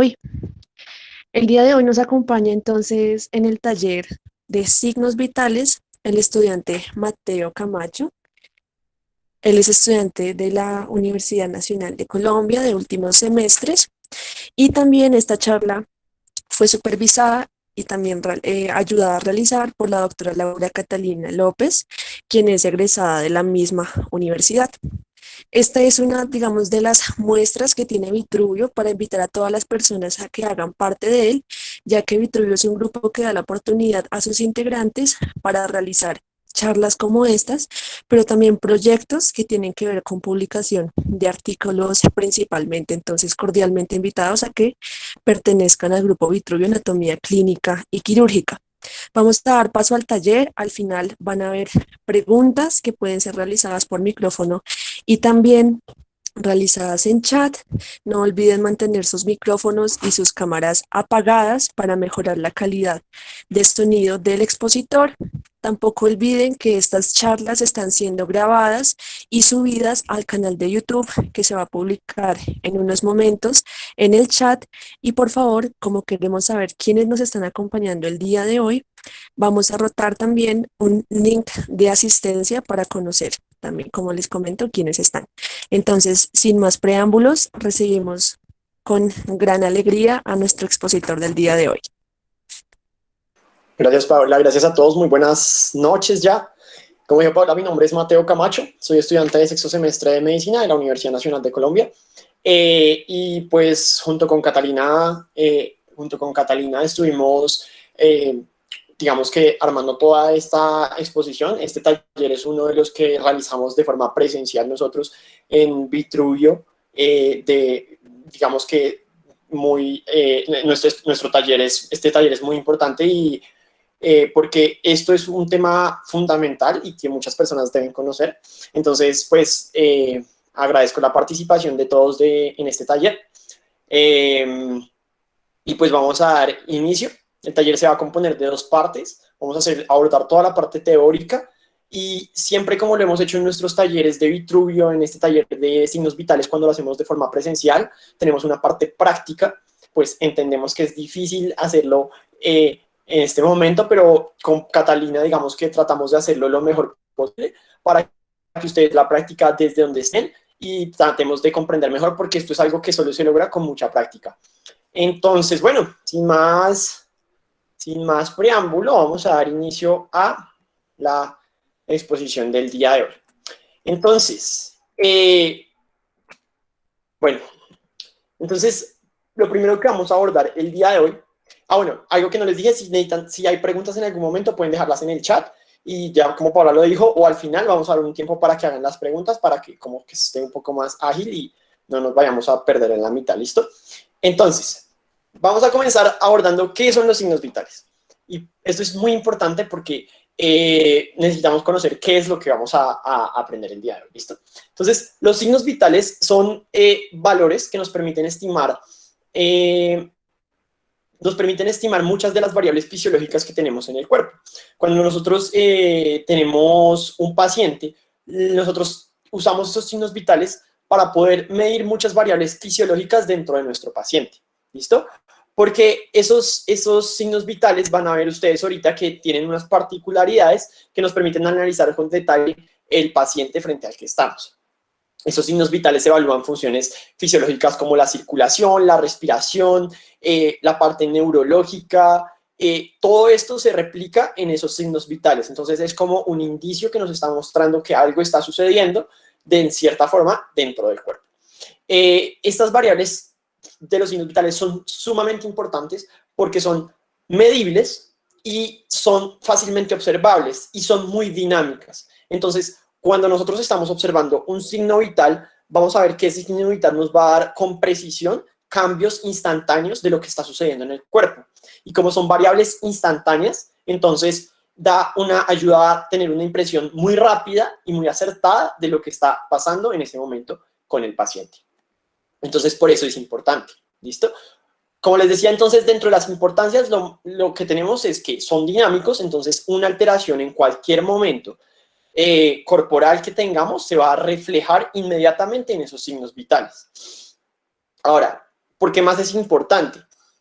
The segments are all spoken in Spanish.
Hoy, el día de hoy nos acompaña entonces en el taller de signos vitales el estudiante Mateo Camacho. Él es estudiante de la Universidad Nacional de Colombia de últimos semestres y también esta charla fue supervisada y también ayudada a realizar por la doctora Laura Catalina López, quien es egresada de la misma universidad. Esta es una, digamos, de las muestras que tiene Vitruvio para invitar a todas las personas a que hagan parte de él, ya que Vitruvio es un grupo que da la oportunidad a sus integrantes para realizar charlas como estas, pero también proyectos que tienen que ver con publicación de artículos principalmente. Entonces, cordialmente invitados a que pertenezcan al grupo Vitruvio Anatomía Clínica y Quirúrgica. Vamos a dar paso al taller. Al final van a haber preguntas que pueden ser realizadas por micrófono y también realizadas en chat. No olviden mantener sus micrófonos y sus cámaras apagadas para mejorar la calidad de sonido del expositor. Tampoco olviden que estas charlas están siendo grabadas y subidas al canal de YouTube que se va a publicar en unos momentos en el chat. Y por favor, como queremos saber quiénes nos están acompañando el día de hoy, vamos a rotar también un link de asistencia para conocer también, como les comento, quiénes están. Entonces, sin más preámbulos, recibimos con gran alegría a nuestro expositor del día de hoy. Gracias, Paola. Gracias a todos. Muy buenas noches ya. Como dijo Paola, mi nombre es Mateo Camacho. Soy estudiante de sexto semestre de Medicina de la Universidad Nacional de Colombia. Y pues junto con Catalina estuvimos, digamos que armando toda esta exposición. Este taller es uno de los que realizamos de forma presencial nosotros en Vitruvio. Digamos que nuestro taller este taller es muy importante y porque esto es un tema fundamental y que muchas personas deben conocer. Entonces, pues, agradezco la participación de todos en este taller. Eh, y pues vamos a dar inicio. El taller se va a componer de dos partes. Vamos a abordar toda la parte teórica y siempre como lo hemos hecho en nuestros talleres de Vitruvio, en este taller de signos vitales cuando lo hacemos de forma presencial, tenemos una parte práctica, pues entendemos que es difícil hacerlo en este momento, pero con Catalina digamos que tratamos de hacerlo lo mejor posible para que ustedes la práctica desde donde estén y tratemos de comprender mejor porque esto es algo que solo se logra con mucha práctica. Entonces, bueno, sin más preámbulo, vamos a dar inicio a la exposición del día de hoy. Entonces, bueno, entonces lo primero que vamos a abordar el día de hoy, bueno, algo que no les dije, si hay preguntas en algún momento pueden dejarlas en el chat y ya como Paula lo dijo, o al final vamos a dar un tiempo para que hagan las preguntas para que como que esté un poco más ágil y no nos vayamos a perder en la mitad, ¿listo? Entonces, vamos a comenzar abordando qué son los signos vitales. Y esto es muy importante porque necesitamos conocer qué es lo que vamos a aprender el día de hoy, ¿listo? Entonces, los signos vitales son valores que eh, nos permiten estimar muchas de las variables fisiológicas que tenemos en el cuerpo. Cuando nosotros tenemos un paciente, nosotros usamos esos signos vitales para poder medir muchas variables fisiológicas dentro de nuestro paciente, ¿listo? Porque esos signos vitales van a ver ustedes ahorita que tienen unas particularidades que nos permiten analizar con detalle el paciente frente al que estamos. Esos signos vitales evalúan funciones fisiológicas como la circulación, la respiración, la parte neurológica. Todo esto se replica en esos signos vitales. Entonces es como un indicio que nos está mostrando que algo está sucediendo de cierta forma dentro del cuerpo. Estas variables de los signos vitales son sumamente importantes porque son medibles y son fácilmente observables y son muy dinámicas. Entonces, cuando nosotros estamos observando un signo vital, vamos a ver que ese signo vital nos va a dar con precisión cambios instantáneos de lo que está sucediendo en el cuerpo. Y como son variables instantáneas, entonces da una ayuda a tener una impresión muy rápida y muy acertada de lo que está pasando en ese momento con el paciente. Entonces, por eso es importante, ¿listo? Como les decía, entonces, dentro de las importancias, lo que tenemos es que son dinámicos, entonces una alteración en cualquier momento corporal que tengamos se va a reflejar inmediatamente en esos signos vitales. Ahora, ¿Por qué más es importante?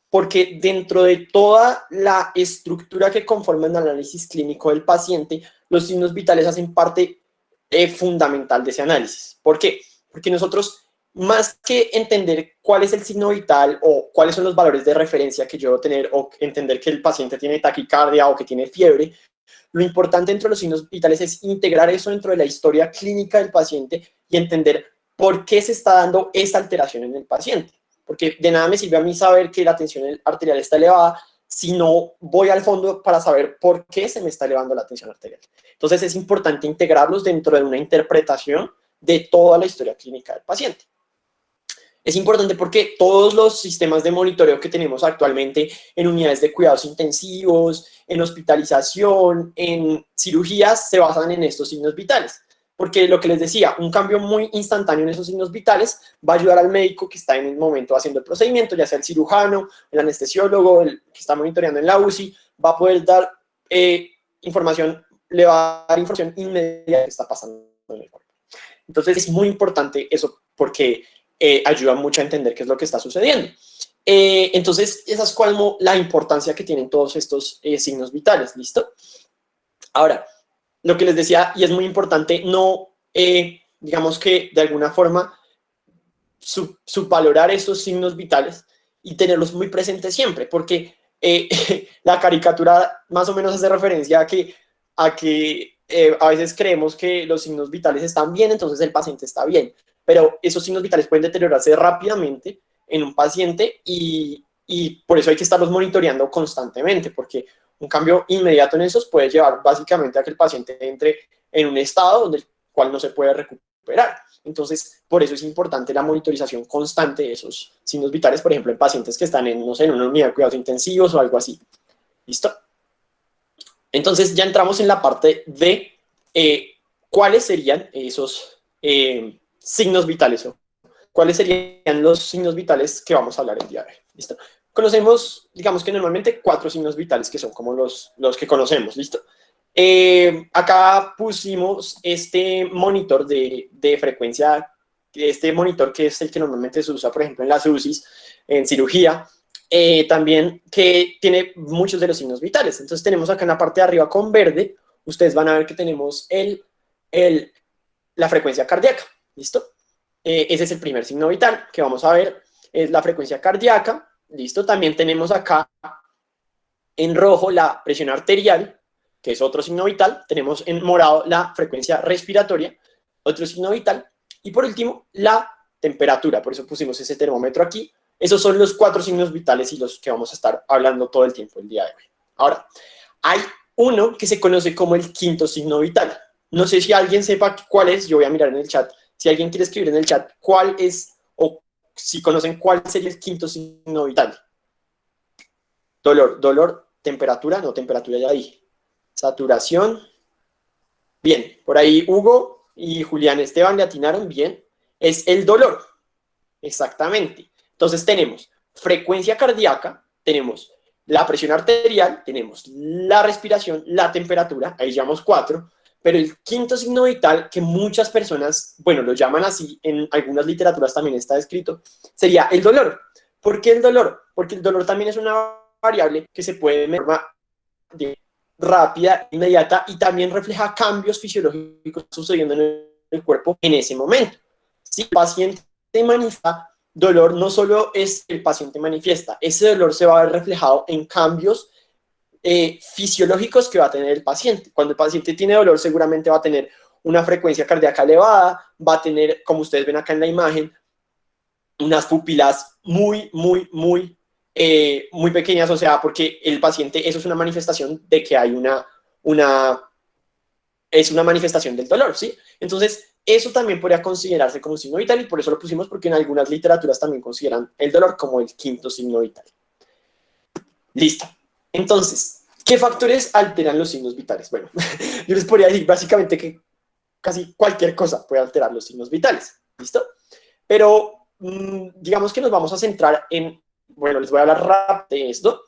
Porque dentro de toda la estructura que conforma el análisis clínico del paciente, los signos vitales hacen parte fundamental de ese análisis. ¿Por qué? Porque nosotros, más que entender cuál es el signo vital o cuáles son los valores de referencia que yo debo tener o entender que el paciente tiene taquicardia o que tiene fiebre, lo importante dentro de los signos vitales es integrar eso dentro de la historia clínica del paciente y entender por qué se está dando esa alteración en el paciente. Porque de nada me sirve a mí saber que la tensión arterial está elevada si no voy al fondo para saber por qué se me está elevando la tensión arterial. Entonces es importante integrarlos dentro de una interpretación de toda la historia clínica del paciente. Es importante porque todos los sistemas de monitoreo que tenemos actualmente en unidades de cuidados intensivos, en hospitalización, en cirugías, se basan en estos signos vitales. Porque lo que les decía, un cambio muy instantáneo en esos signos vitales va a ayudar al médico que está en el momento haciendo el procedimiento, ya sea el cirujano, el anestesiólogo, el que está monitoreando en la UCI, va a poder dar información, le va a dar información inmediata de lo que está pasando en el cuerpo. Entonces es muy importante eso porque ayuda mucho a entender qué es lo que está sucediendo. Entonces esa es como la importancia que tienen todos estos signos vitales, ¿listo? Ahora, lo que les decía, y es muy importante, no, digamos que de alguna forma, subvalorar esos signos vitales y tenerlos muy presentes siempre, porque la caricatura más o menos hace referencia a que a veces creemos que los signos vitales están bien, entonces el paciente está bien, pero esos signos vitales pueden deteriorarse rápidamente en un paciente y por eso hay que estarlos monitoreando constantemente, porque un cambio inmediato en esos puede llevar básicamente a que el paciente entre en un estado del cual no se puede recuperar. Entonces, por eso es importante la monitorización constante de esos signos vitales, por ejemplo, en pacientes que están en, no sé, en una unidad de cuidados intensivos o algo así. ¿Listo? Entonces, ya entramos en la parte de cuáles serían esos signos vitales o cuáles serían los signos vitales que vamos a hablar el día de hoy. ¿Listo? Conocemos, digamos que normalmente 4 signos vitales que son como los que conocemos, ¿listo? Acá pusimos este monitor de frecuencia, este monitor que es el que normalmente se usa, por ejemplo, en las UCIs, en cirugía, también que tiene muchos de los signos vitales. Entonces tenemos acá en la parte de arriba con verde, ustedes van a ver que tenemos la frecuencia cardíaca, ¿listo? Ese es el primer signo vital que vamos a ver, es la frecuencia cardíaca. Listo, también tenemos acá en rojo la presión arterial, que es otro signo vital. Tenemos en morado la frecuencia respiratoria, otro signo vital. Y por último, la temperatura. Por eso pusimos ese termómetro aquí. Esos son los 4 signos vitales y los que vamos a estar hablando todo el tiempo el día de hoy. Ahora, hay uno que se conoce como el quinto signo vital. No sé si alguien sepa cuál es, yo voy a mirar en el chat. Si alguien quiere escribir en el chat cuál es o si conocen cuál sería el quinto signo vital. Dolor, temperatura, no, temperatura ya dije. Saturación. Bien, por ahí Hugo y Julián Esteban le atinaron bien. Es el dolor, exactamente. Entonces tenemos frecuencia cardíaca, tenemos la presión arterial, tenemos la respiración, la temperatura, ahí llevamos 4. Pero el quinto signo vital, que muchas personas, bueno, lo llaman así, en algunas literaturas también está descrito, sería el dolor. ¿Por qué el dolor? Porque el dolor también es una variable que se puede medir de rápida, inmediata, y también refleja cambios fisiológicos sucediendo en el cuerpo en ese momento. Si el paciente manifiesta dolor, no solo es el paciente manifiesta, ese dolor se va a ver reflejado en cambios fisiológicos que va a tener el paciente. Cuando el paciente tiene dolor, seguramente va a tener una frecuencia cardíaca elevada, va a tener, como ustedes ven acá en la imagen, unas pupilas muy pequeñas, o sea, porque el paciente, eso es una manifestación de que hay es una manifestación del dolor, ¿sí? Entonces, eso también podría considerarse como un signo vital y por eso lo pusimos, porque en algunas literaturas también consideran el dolor como el quinto signo vital. Listo. Entonces, ¿qué factores alteran los signos vitales? Bueno, yo les podría decir básicamente que casi cualquier cosa puede alterar los signos vitales, ¿listo? Pero digamos que nos vamos a centrar en, bueno, les voy a hablar rápido de esto.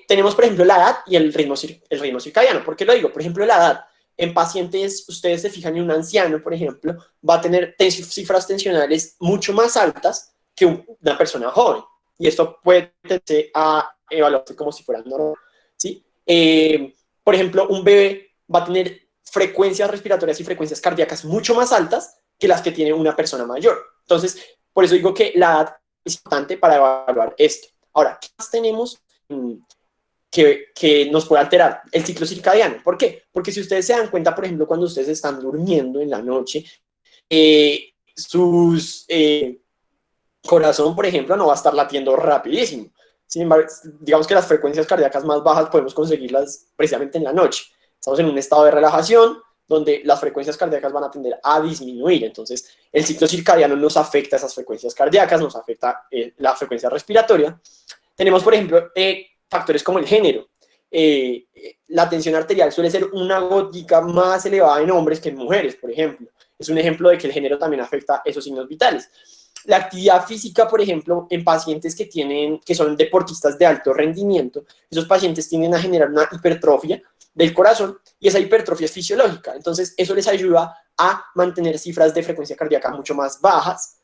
Tenemos, por ejemplo, la edad y el ritmo circadiano. ¿Por qué lo digo? Por ejemplo, la edad. En pacientes, ustedes se fijan en un anciano, por ejemplo, va a tener cifras tensionales mucho más altas que una persona joven. Y esto puede tenderse a evaluarse como si fuera normal, ¿sí? Por ejemplo, un bebé va a tener frecuencias respiratorias y frecuencias cardíacas mucho más altas que las que tiene una persona mayor. Entonces, por eso digo que la edad es importante para evaluar esto. Ahora, ¿qué más tenemos que nos puede alterar? El ciclo circadiano. ¿Por qué? Porque si ustedes se dan cuenta, por ejemplo, cuando ustedes están durmiendo en la noche, sus corazón, por ejemplo, no va a estar latiendo rapidísimo. Sin embargo, digamos que las frecuencias cardíacas más bajas podemos conseguirlas precisamente en la noche. Estamos en un estado de relajación donde las frecuencias cardíacas van a tender a disminuir. Entonces, el ciclo circadiano nos afecta a esas frecuencias cardíacas, nos afecta la frecuencia respiratoria. Tenemos, por ejemplo, factores como el género. La tensión arterial suele ser una gótica más elevada en hombres que en mujeres, por ejemplo. Es un ejemplo de que el género también afecta esos signos vitales. La actividad física, por ejemplo, en pacientes que son deportistas de alto rendimiento, esos pacientes tienden a generar una hipertrofia del corazón y esa hipertrofia es fisiológica. Entonces, eso les ayuda a mantener cifras de frecuencia cardíaca mucho más bajas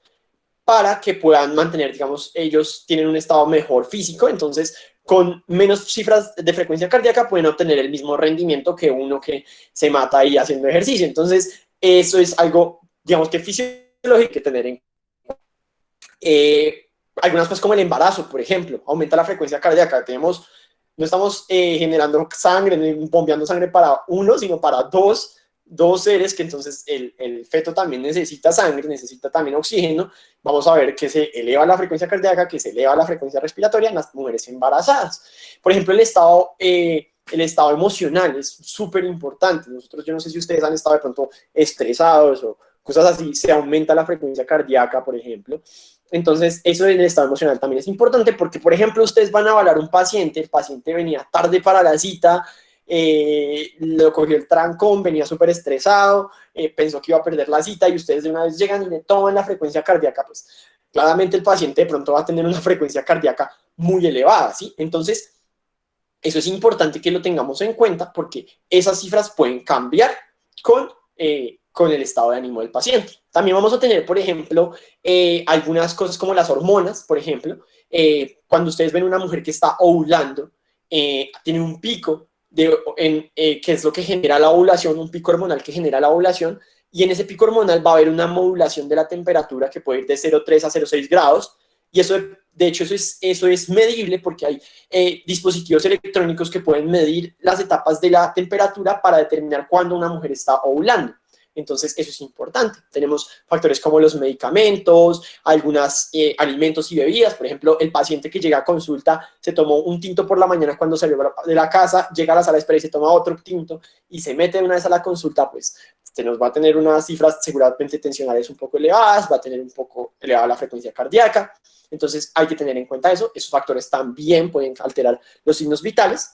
para que puedan mantener, digamos, ellos tienen un estado mejor físico, entonces con menos cifras de frecuencia cardíaca pueden obtener el mismo rendimiento que uno que se mata ahí haciendo ejercicio. Entonces, eso es algo, digamos, que fisiológico que tener en algunas cosas como el embarazo, por ejemplo, aumenta la frecuencia cardíaca. No estamos generando sangre, bombeando sangre para uno, sino para dos seres, que entonces el feto también necesita sangre, necesita también oxígeno. Vamos a ver que se eleva la frecuencia cardíaca, que se eleva la frecuencia respiratoria en las mujeres embarazadas. Por ejemplo, el estado emocional es súper importante. Yo no sé si ustedes han estado de pronto estresados o cosas así, se aumenta la frecuencia cardíaca, por ejemplo. Entonces, eso en el estado emocional también es importante porque, por ejemplo, ustedes van a evaluar un paciente, el paciente venía tarde para la cita, lo cogió el trancón, venía súper estresado, pensó que iba a perder la cita y ustedes de una vez llegan y le toman la frecuencia cardíaca, pues claramente el paciente de pronto va a tener una frecuencia cardíaca muy elevada, ¿sí? Entonces, eso es importante que lo tengamos en cuenta porque esas cifras pueden cambiar con el estado de ánimo del paciente. También vamos a tener, por ejemplo, algunas cosas como las hormonas, por ejemplo. Cuando ustedes ven una mujer que está ovulando, tiene un pico, que es lo que genera la ovulación, un pico hormonal que genera la ovulación, y en ese pico hormonal va a haber una modulación de la temperatura que puede ir de 0,3 a 0,6 grados, y eso, de hecho, eso es medible porque hay dispositivos electrónicos que pueden medir las etapas de la temperatura para determinar cuándo una mujer está ovulando. Entonces, eso es importante. Tenemos factores como los medicamentos, algunos alimentos y bebidas. Por ejemplo, el paciente que llega a consulta se tomó un tinto por la mañana cuando salió de la casa, llega a la sala de espera y se toma otro tinto y se mete de una vez a la consulta, pues se nos va a tener unas cifras seguramente tensionales un poco elevadas, va a tener un poco elevada la frecuencia cardíaca. Entonces, hay que tener en cuenta eso. Esos factores también pueden alterar los signos vitales.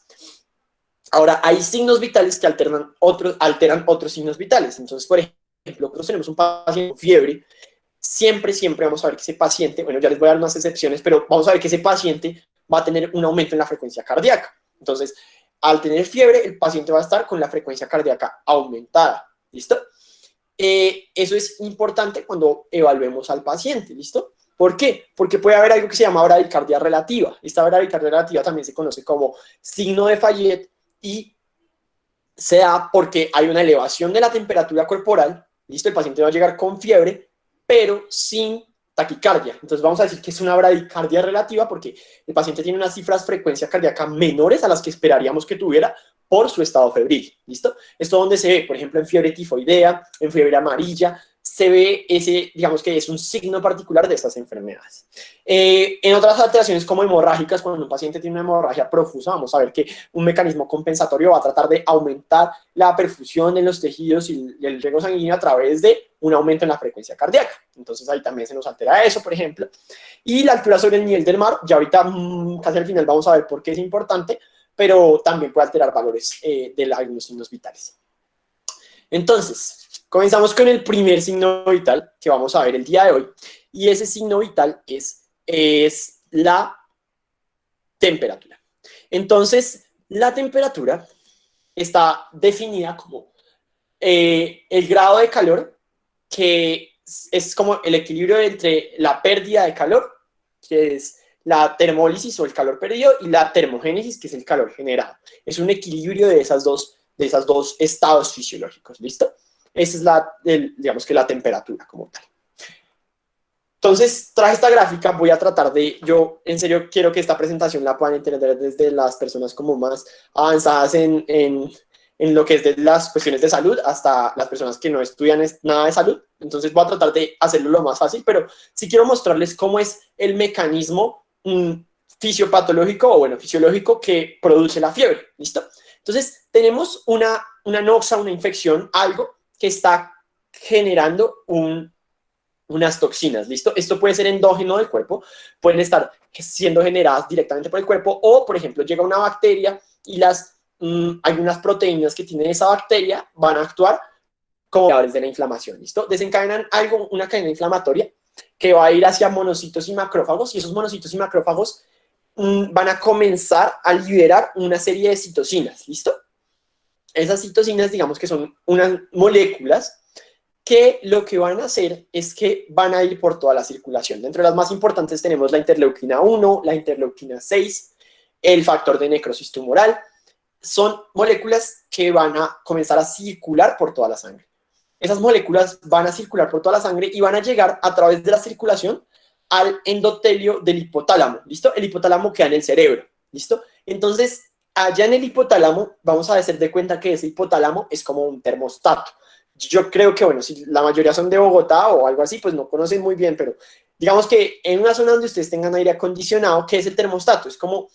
Ahora, hay signos vitales que alteran otros signos vitales. Entonces, por ejemplo, nosotros tenemos un paciente con fiebre, siempre vamos a ver que ese paciente, bueno, ya les voy a dar unas excepciones, pero vamos a ver que ese paciente va a tener un aumento en la frecuencia cardíaca. Entonces, al tener fiebre, el paciente va a estar con la frecuencia cardíaca aumentada. ¿Listo? Eso es importante cuando evaluemos al paciente. ¿Listo? ¿Por qué? Porque puede haber algo que se llama bradicardia relativa. Esta bradicardia relativa también se conoce como signo de Fayet y se da porque hay una elevación de la temperatura corporal. ¿Listo? El paciente va a llegar con fiebre, pero sin taquicardia. Entonces vamos a decir que es una bradicardia relativa porque el paciente tiene unas cifras frecuencia cardíaca menores a las que esperaríamos que tuviera por su estado febril. ¿Listo? Esto donde se ve, por ejemplo, en fiebre tifoidea, en fiebre amarilla, se ve digamos que es un signo particular de estas enfermedades. En otras alteraciones como hemorrágicas, cuando un paciente tiene una hemorragia profusa, vamos a ver que un mecanismo compensatorio va a tratar de aumentar la perfusión en los tejidos y el riego sanguíneo a través de un aumento en la frecuencia cardíaca. Entonces ahí también se nos altera eso, por ejemplo. Y la altura sobre el nivel del mar, ya ahorita casi al final vamos a ver por qué es importante, pero también puede alterar valores de algunos signos vitales. Entonces, comenzamos con el primer signo vital que vamos a ver el día de hoy, y ese signo vital es la temperatura. Entonces, la temperatura está definida como el grado de calor que es como el equilibrio entre la pérdida de calor, que es la termólisis o el calor perdido, y la termogénesis, que es el calor generado. Es un equilibrio de esos dos estados fisiológicos, ¿listo? Esa es digamos que la temperatura como tal. Entonces, traje esta gráfica, voy a tratar yo en serio quiero que esta presentación la puedan entender desde las personas como más avanzadas en lo que es de las cuestiones de salud hasta las personas que no estudian nada de salud. Entonces voy a tratar de hacerlo lo más fácil, pero sí quiero mostrarles cómo es el mecanismo fisiopatológico o bueno, fisiológico que produce la fiebre, ¿listo? Entonces tenemos una noxa, una infección, algo que está generando unas toxinas, ¿listo? Esto puede ser endógeno del cuerpo, pueden estar siendo generadas directamente por el cuerpo o, por ejemplo, llega una bacteria y hay unas proteínas que tiene esa bacteria, van a actuar como mediadores de la inflamación, ¿listo? Desencadenan una cadena inflamatoria que va a ir hacia monocitos y macrófagos y esos monocitos y macrófagos van a comenzar a liberar una serie de citocinas, ¿listo? Esas citocinas, digamos que son unas moléculas que lo que van a hacer es que van a ir por toda la circulación. Dentro de las más importantes tenemos la interleuquina 1, la interleuquina 6, el factor de necrosis tumoral. Son moléculas que van a comenzar a circular por toda la sangre. Esas moléculas van a circular por toda la sangre y van a llegar a través de la circulación al endotelio del hipotálamo, ¿listo? El hipotálamo queda en el cerebro, ¿listo? Entonces, allá en el hipotálamo, vamos a hacer de cuenta que ese hipotálamo es como un termostato. Yo creo que, bueno, si la mayoría son de Bogotá o algo así, pues no conocen muy bien, pero digamos que en una zona donde ustedes tengan aire acondicionado, ¿qué es el termostato? Es como,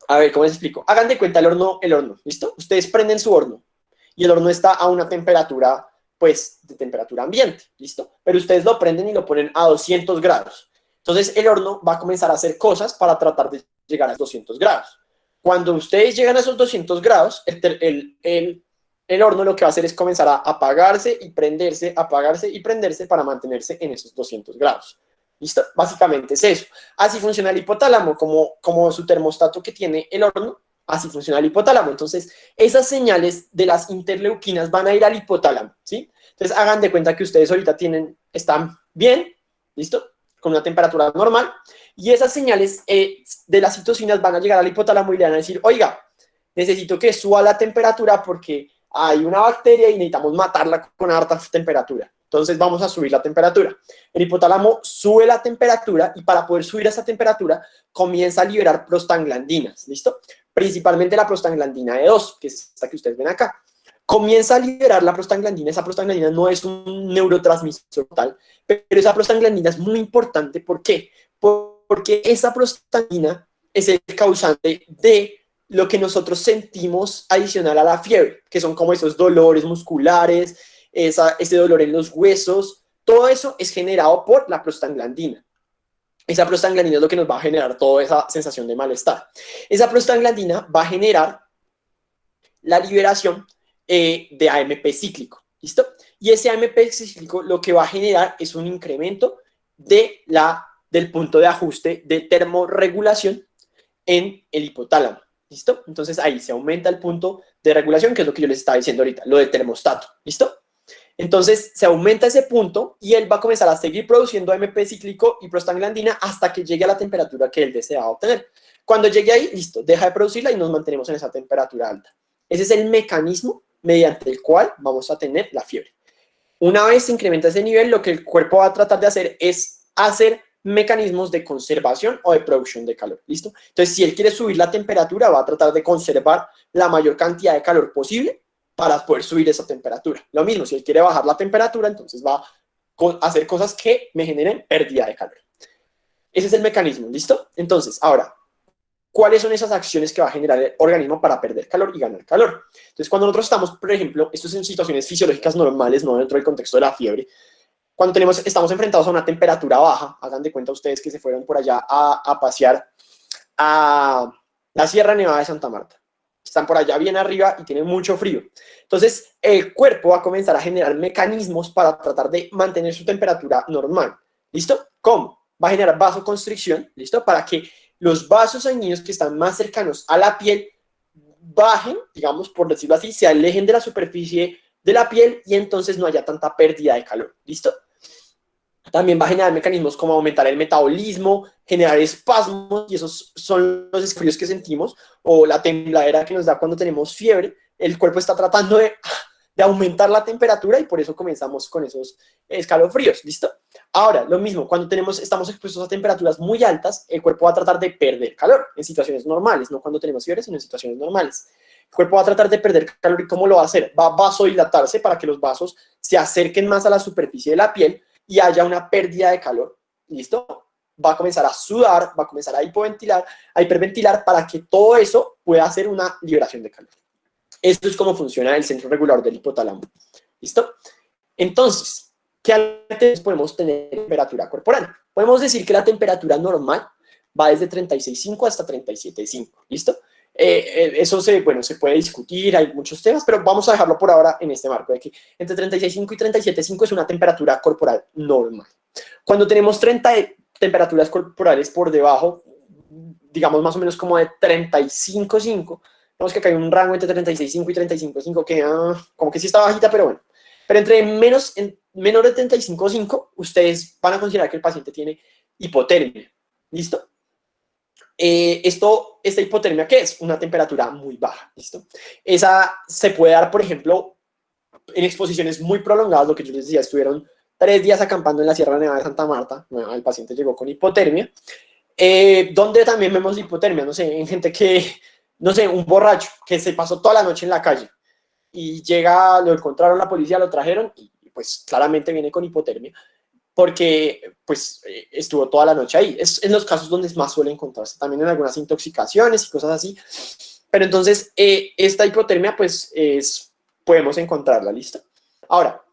a ver, ¿cómo les explico? Hagan de cuenta el horno, ¿listo? Ustedes prenden su horno y el horno está a una temperatura, pues, de temperatura ambiente, ¿listo? Pero ustedes lo prenden y lo ponen a 200 grados. Entonces, el horno va a comenzar a hacer cosas para tratar de llegar a 200 grados. Cuando ustedes llegan a esos 200 grados, el horno lo que va a hacer es comenzar a apagarse y prenderse para mantenerse en esos 200 grados. ¿Listo? Básicamente es eso. Así funciona el hipotálamo, como su termostato que tiene el horno, así funciona el hipotálamo. Entonces, esas señales de las interleuquinas van a ir al hipotálamo, ¿sí? Entonces, hagan de cuenta que ustedes ahorita están bien, ¿listo? Con una temperatura normal, y esas señales de las citocinas van a llegar al hipotálamo y le van a decir, oiga, necesito que suba la temperatura porque hay una bacteria y necesitamos matarla con alta temperatura. Entonces vamos a subir la temperatura. El hipotálamo sube la temperatura y para poder subir esa temperatura comienza a liberar prostaglandinas, ¿listo? Principalmente la prostaglandina E2, que es esta que ustedes ven acá. Comienza a liberar la prostaglandina. Esa prostaglandina no es un neurotransmisor total, pero esa prostaglandina es muy importante. ¿Por qué? Porque esa prostaglandina es el causante de lo que nosotros sentimos adicional a la fiebre, que son como esos dolores musculares, ese dolor en los huesos, todo eso es generado por la prostaglandina. Esa prostaglandina es lo que nos va a generar toda esa sensación de malestar. Esa prostaglandina va a generar la liberación de AMP cíclico, ¿listo? Y ese AMP cíclico lo que va a generar es un incremento del punto de ajuste de termorregulación en el hipotálamo. ¿Listo? Entonces ahí se aumenta el punto de regulación, que es lo que yo les estaba diciendo ahorita, lo del termostato. ¿Listo? Entonces se aumenta ese punto y él va a comenzar a seguir produciendo AMP cíclico y prostaglandina hasta que llegue a la temperatura que él desea obtener. Cuando llegue ahí, listo, deja de producirla y nos mantenemos en esa temperatura alta. Ese es el mecanismo mediante el cual vamos a tener la fiebre. Una vez se incrementa ese nivel, lo que el cuerpo va a tratar de hacer es hacer mecanismos de conservación o de producción de calor, ¿listo? Entonces, si él quiere subir la temperatura, va a tratar de conservar la mayor cantidad de calor posible para poder subir esa temperatura. Lo mismo, si él quiere bajar la temperatura, entonces va a hacer cosas que me generen pérdida de calor. Ese es el mecanismo, ¿listo? Entonces, ahora, ¿cuáles son esas acciones que va a generar el organismo para perder calor y ganar calor? Entonces, cuando nosotros estamos, por ejemplo, esto es en situaciones fisiológicas normales, no dentro del contexto de la fiebre, cuando estamos enfrentados a una temperatura baja, hagan de cuenta ustedes que se fueron por allá a pasear a la Sierra Nevada de Santa Marta. Están por allá bien arriba y tienen mucho frío. Entonces, el cuerpo va a comenzar a generar mecanismos para tratar de mantener su temperatura normal. ¿Listo? ¿Cómo? Va a generar vasoconstricción, ¿listo? Para que los vasos sanguíneos que están más cercanos a la piel bajen, digamos, por decirlo así, se alejen de la superficie de la piel y entonces no haya tanta pérdida de calor. ¿Listo? También va a generar mecanismos como aumentar el metabolismo, generar espasmos, y esos son los escalofríos que sentimos, o la tembladera que nos da cuando tenemos fiebre. El cuerpo está tratando de aumentar la temperatura y por eso comenzamos con esos escalofríos, ¿listo? Ahora, lo mismo, cuando estamos expuestos a temperaturas muy altas, el cuerpo va a tratar de perder calor en situaciones normales, no cuando tenemos fiebre, sino en situaciones normales. El cuerpo va a tratar de perder calor y ¿cómo lo va a hacer? Va a vasodilatarse para que los vasos se acerquen más a la superficie de la piel y haya una pérdida de calor, ¿listo? Va a comenzar a sudar, va a comenzar a hiperventilar para que todo eso pueda hacer una liberación de calor. Esto es cómo funciona el centro regulador del hipotálamo, ¿listo? Entonces, ¿qué alteraciones podemos tener en temperatura corporal? Podemos decir que la temperatura normal va desde 36,5 hasta 37,5, ¿listo? Eso se puede discutir, hay muchos temas, pero vamos a dejarlo por ahora en este marco de que entre 36,5 y 37,5 es una temperatura corporal normal. Cuando tenemos temperaturas corporales por debajo, digamos más o menos como de 35,5, vemos que acá hay un rango entre 36,5 y 35,5 que como que sí está bajita, pero bueno. Pero entre menor de 35,5, ustedes van a considerar que el paciente tiene hipotermia. ¿Listo? Esta hipotermia, ¿qué es? Una temperatura muy baja, ¿listo? Esa se puede dar, por ejemplo, en exposiciones muy prolongadas, lo que yo les decía, estuvieron 3 días acampando en la Sierra Nevada de Santa Marta, bueno, el paciente llegó con hipotermia, donde también vemos hipotermia, no sé, en gente que, no sé, un borracho que se pasó toda la noche en la calle y llega, lo encontraron la policía, lo trajeron y pues claramente viene con hipotermia porque pues estuvo toda la noche ahí. Es en los casos donde más suele encontrarse, también en algunas intoxicaciones y cosas así. Pero entonces, esta hipotermia, pues, podemos encontrarla, ¿listo? Ahora,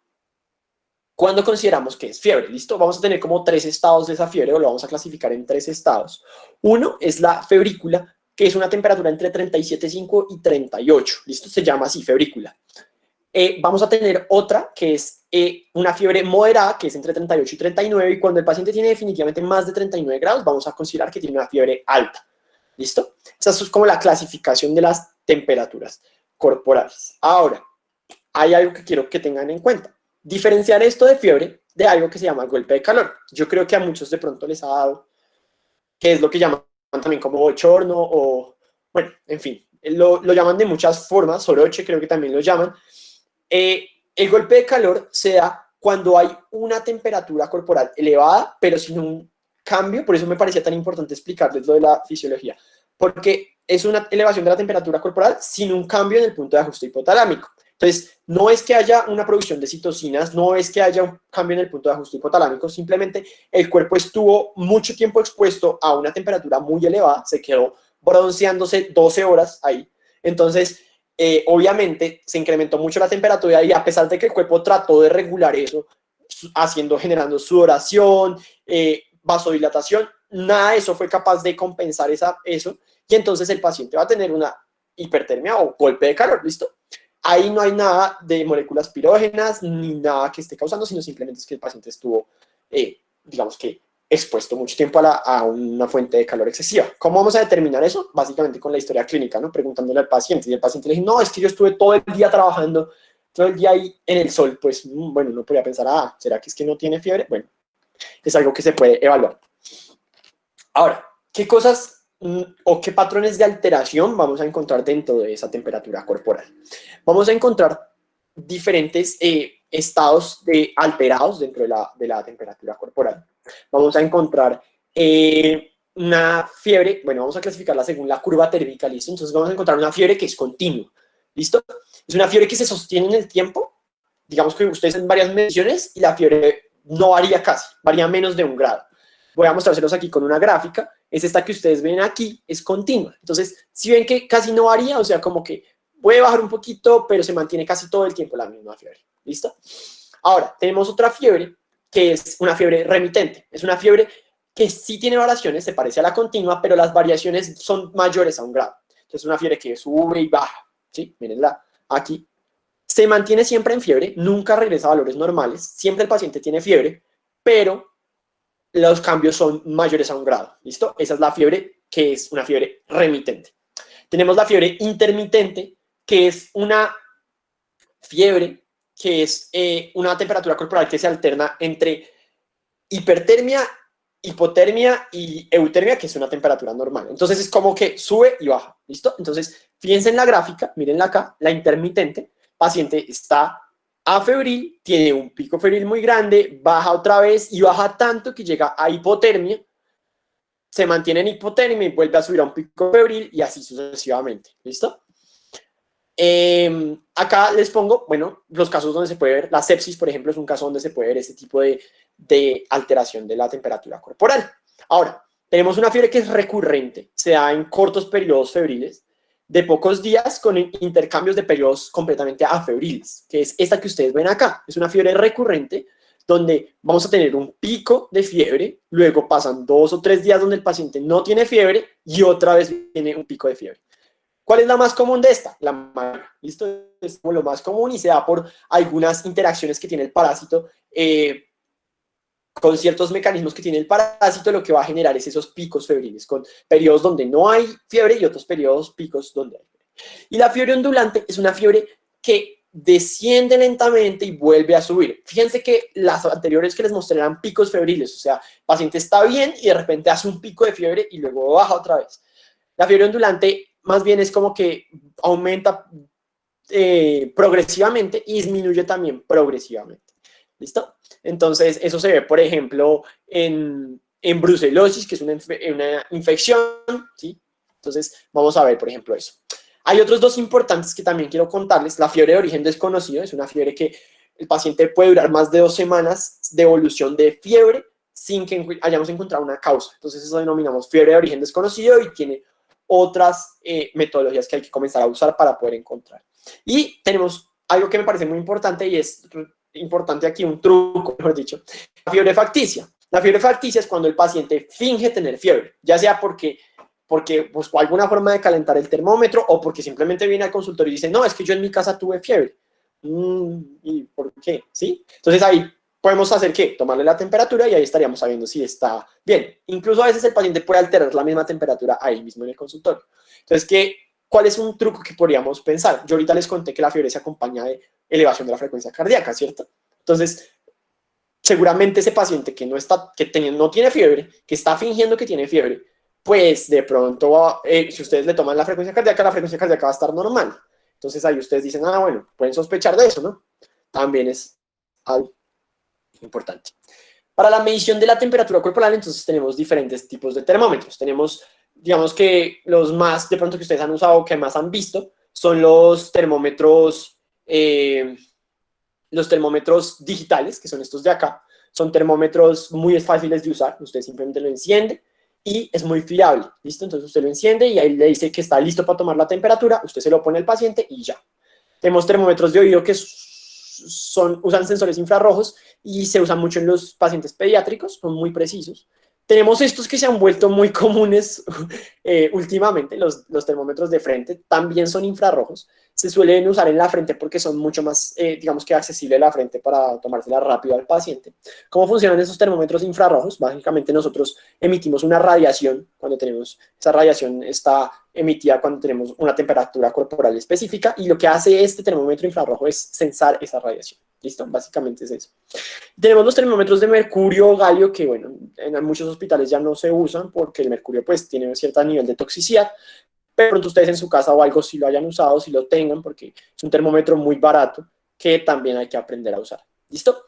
¿cuándo consideramos que es fiebre? ¿Listo? Vamos a tener como 3 estados de esa fiebre, o lo vamos a clasificar en 3 estados. Uno es la febrícula, que es una temperatura entre 37,5 y 38, ¿listo? Se llama así, febrícula. Vamos a tener otra que es una fiebre moderada, que es entre 38 y 39, y cuando el paciente tiene definitivamente más de 39 grados, vamos a considerar que tiene una fiebre alta. ¿Listo? Esa es como la clasificación de las temperaturas corporales. Ahora, hay algo que quiero que tengan en cuenta. Diferenciar esto de fiebre de algo que se llama golpe de calor. Yo creo que a muchos de pronto les ha dado, que es lo que llaman también como bochorno o, bueno, en fin, lo llaman de muchas formas, soroche creo que también lo llaman. El golpe de calor se da cuando hay una temperatura corporal elevada, pero sin un cambio. Por eso me parecía tan importante explicarles lo de la fisiología, porque es una elevación de la temperatura corporal sin un cambio en el punto de ajuste hipotalámico. Entonces, no es que haya una producción de citocinas, no es que haya un cambio en el punto de ajuste hipotalámico, simplemente el cuerpo estuvo mucho tiempo expuesto a una temperatura muy elevada, se quedó bronceándose 12 horas ahí. Entonces, obviamente se incrementó mucho la temperatura y a pesar de que el cuerpo trató de regular eso, generando sudoración, vasodilatación, nada de eso fue capaz de compensar eso y entonces el paciente va a tener una hipertermia o golpe de calor, ¿listo? Ahí no hay nada de moléculas pirógenas ni nada que esté causando, sino simplemente es que el paciente estuvo, digamos que, expuesto mucho tiempo a una fuente de calor excesiva. ¿Cómo vamos a determinar eso? Básicamente con la historia clínica, ¿no? Preguntándole al paciente. Y el paciente le dice, no, es que yo estuve todo el día trabajando, todo el día ahí en el sol. Pues, bueno, uno podría pensar, ¿será que es que no tiene fiebre? Bueno, es algo que se puede evaluar. Ahora, ¿qué cosas o qué patrones de alteración vamos a encontrar dentro de esa temperatura corporal? Vamos a encontrar diferentes estados alterados dentro de la temperatura corporal. Vamos a encontrar una fiebre, bueno, vamos a clasificarla según la curva térmica, ¿listo? Entonces vamos a encontrar una fiebre que es continua, ¿listo? Es una fiebre que se sostiene en el tiempo, digamos que ustedes hacen varias mediciones y la fiebre no varía casi, varía menos de 1 grado. Voy a mostrárselos aquí con una gráfica, es esta que ustedes ven aquí, es continua. Entonces, si ven que casi no varía, o sea, como que puede bajar un poquito, pero se mantiene casi todo el tiempo la misma fiebre, ¿listo? Ahora, tenemos otra fiebre que es una fiebre remitente. Es una fiebre que sí tiene variaciones, se parece a la continua, pero las variaciones son mayores a 1 grado. Entonces, es una fiebre que sube y baja, ¿sí? Mírenla aquí. Se mantiene siempre en fiebre, nunca regresa a valores normales, siempre el paciente tiene fiebre, pero los cambios son mayores a 1 grado, ¿listo? Esa es la fiebre que es una fiebre remitente. Tenemos la fiebre intermitente, que es una fiebre que es una temperatura corporal que se alterna entre hipertermia, hipotermia y eutermia, que es una temperatura normal. Entonces es como que sube y baja, ¿listo? Entonces, fíjense en la gráfica, mírenla acá, la intermitente, paciente está afebril, tiene un pico febril muy grande, baja otra vez y baja tanto que llega a hipotermia, se mantiene en hipotermia y vuelve a subir a un pico febril y así sucesivamente, ¿listo? Acá les pongo, bueno, los casos donde se puede ver, la sepsis, por ejemplo, es un caso donde se puede ver este tipo de alteración de la temperatura corporal. Ahora, tenemos una fiebre que es recurrente, se da en cortos periodos febriles, de pocos días con intercambios de periodos completamente afebriles, que es esta que ustedes ven acá. Es una fiebre recurrente donde vamos a tener un pico de fiebre, luego pasan 2 o 3 días donde el paciente no tiene fiebre y otra vez tiene un pico de fiebre. ¿Cuál es la más común de esta? La malaria. ¿Listo? Es como lo más común y se da por algunas interacciones que tiene el parásito con ciertos mecanismos que tiene el parásito, lo que va a generar es esos picos febriles, con periodos donde no hay fiebre y otros periodos picos donde hay fiebre. Y la fiebre ondulante es una fiebre que desciende lentamente y vuelve a subir. Fíjense que las anteriores que les mostré eran picos febriles, o sea, el paciente está bien y de repente hace un pico de fiebre y luego baja otra vez. La fiebre ondulante más bien es como que aumenta progresivamente y disminuye también progresivamente. ¿Listo? Entonces, eso se ve, por ejemplo, en brucelosis, que es una infección, ¿sí? Entonces, vamos a ver, por ejemplo, eso. Hay otros dos importantes que también quiero contarles. La fiebre de origen desconocido es una fiebre que el paciente puede durar más de 2 semanas de evolución de fiebre sin que hayamos encontrado una causa. Entonces, eso denominamos fiebre de origen desconocido y tiene otras metodologías que hay que comenzar a usar para poder encontrar. Y tenemos algo que me parece muy importante y es importante aquí, un truco, mejor dicho, la fiebre facticia. La fiebre facticia es cuando el paciente finge tener fiebre, ya sea porque buscó alguna forma de calentar el termómetro o porque simplemente viene al consultorio y dice, no, es que yo en mi casa tuve fiebre. ¿Y por qué? ¿Sí? Entonces ahí podemos hacer ¿qué? Tomarle la temperatura y ahí estaríamos sabiendo si está bien. Incluso a veces el paciente puede alterar la misma temperatura ahí mismo en el consultorio. Entonces, ¿cuál es un truco que podríamos pensar? Yo ahorita les conté que la fiebre se acompaña de elevación de la frecuencia cardíaca, ¿cierto? Entonces, seguramente ese paciente que no tiene fiebre, que está fingiendo que tiene fiebre, pues de pronto, si ustedes le toman la frecuencia cardíaca va a estar normal. Entonces ahí ustedes dicen, bueno, pueden sospechar de eso, ¿no? También es algo importante. Para la medición de la temperatura corporal, entonces tenemos diferentes tipos de termómetros. Tenemos, digamos que los más, de pronto que ustedes han usado, que más han visto, son los termómetros digitales, que son estos de acá. Son termómetros muy fáciles de usar. Usted simplemente lo enciende y es muy fiable. ¿Listo? Entonces usted lo enciende y ahí le dice que está listo para tomar la temperatura. Usted se lo pone al paciente y ya. Tenemos termómetros de oído que usan sensores infrarrojos y se usan mucho en los pacientes pediátricos, son muy precisos. Tenemos estos que se han vuelto muy comunes últimamente, los termómetros de frente, también son infrarrojos. Se suelen usar en la frente porque son mucho más, digamos que accesible la frente para tomársela rápido al paciente. ¿Cómo funcionan esos termómetros infrarrojos? Básicamente nosotros emitimos una radiación cuando tenemos, esa radiación está emitida cuando tenemos una temperatura corporal específica y lo que hace este termómetro infrarrojo es sensar esa radiación. ¿Listo? Básicamente es eso. Tenemos los termómetros de mercurio o galio que, bueno, en muchos hospitales ya no se usan porque el mercurio pues tiene un cierto nivel de toxicidad, pero pronto ustedes en su casa o algo si lo hayan usado, si lo tengan, porque es un termómetro muy barato que también hay que aprender a usar. ¿Listo?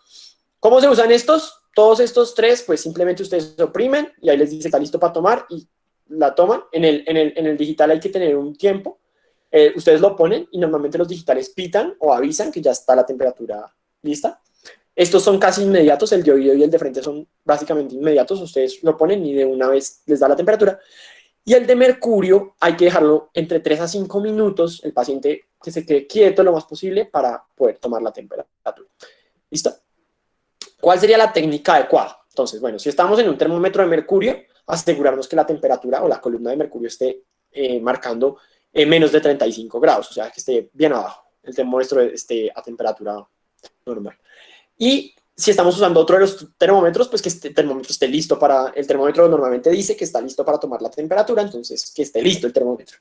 ¿Cómo se usan estos? Todos estos tres, pues simplemente ustedes oprimen y ahí les dice está listo para tomar y la toman. En el digital hay que tener un tiempo. Ustedes lo ponen y normalmente los digitales pitan o avisan que ya está la temperatura lista. Estos son casi inmediatos, el de oído y el de frente son básicamente inmediatos, ustedes lo ponen y de una vez les da la temperatura. Y el de mercurio hay que dejarlo entre 3 a 5 minutos, el paciente que se quede quieto lo más posible para poder tomar la temperatura. ¿Listo? ¿Cuál sería la técnica adecuada? Entonces, bueno, si estamos en un termómetro de mercurio, asegurarnos que la temperatura o la columna de mercurio esté marcando menos de 35 grados, o sea, que esté bien abajo, el termómetro esté a temperatura normal. Y si estamos usando otro de los termómetros, pues que este termómetro esté listo para, el termómetro normalmente dice que está listo para tomar la temperatura, entonces que esté listo el termómetro.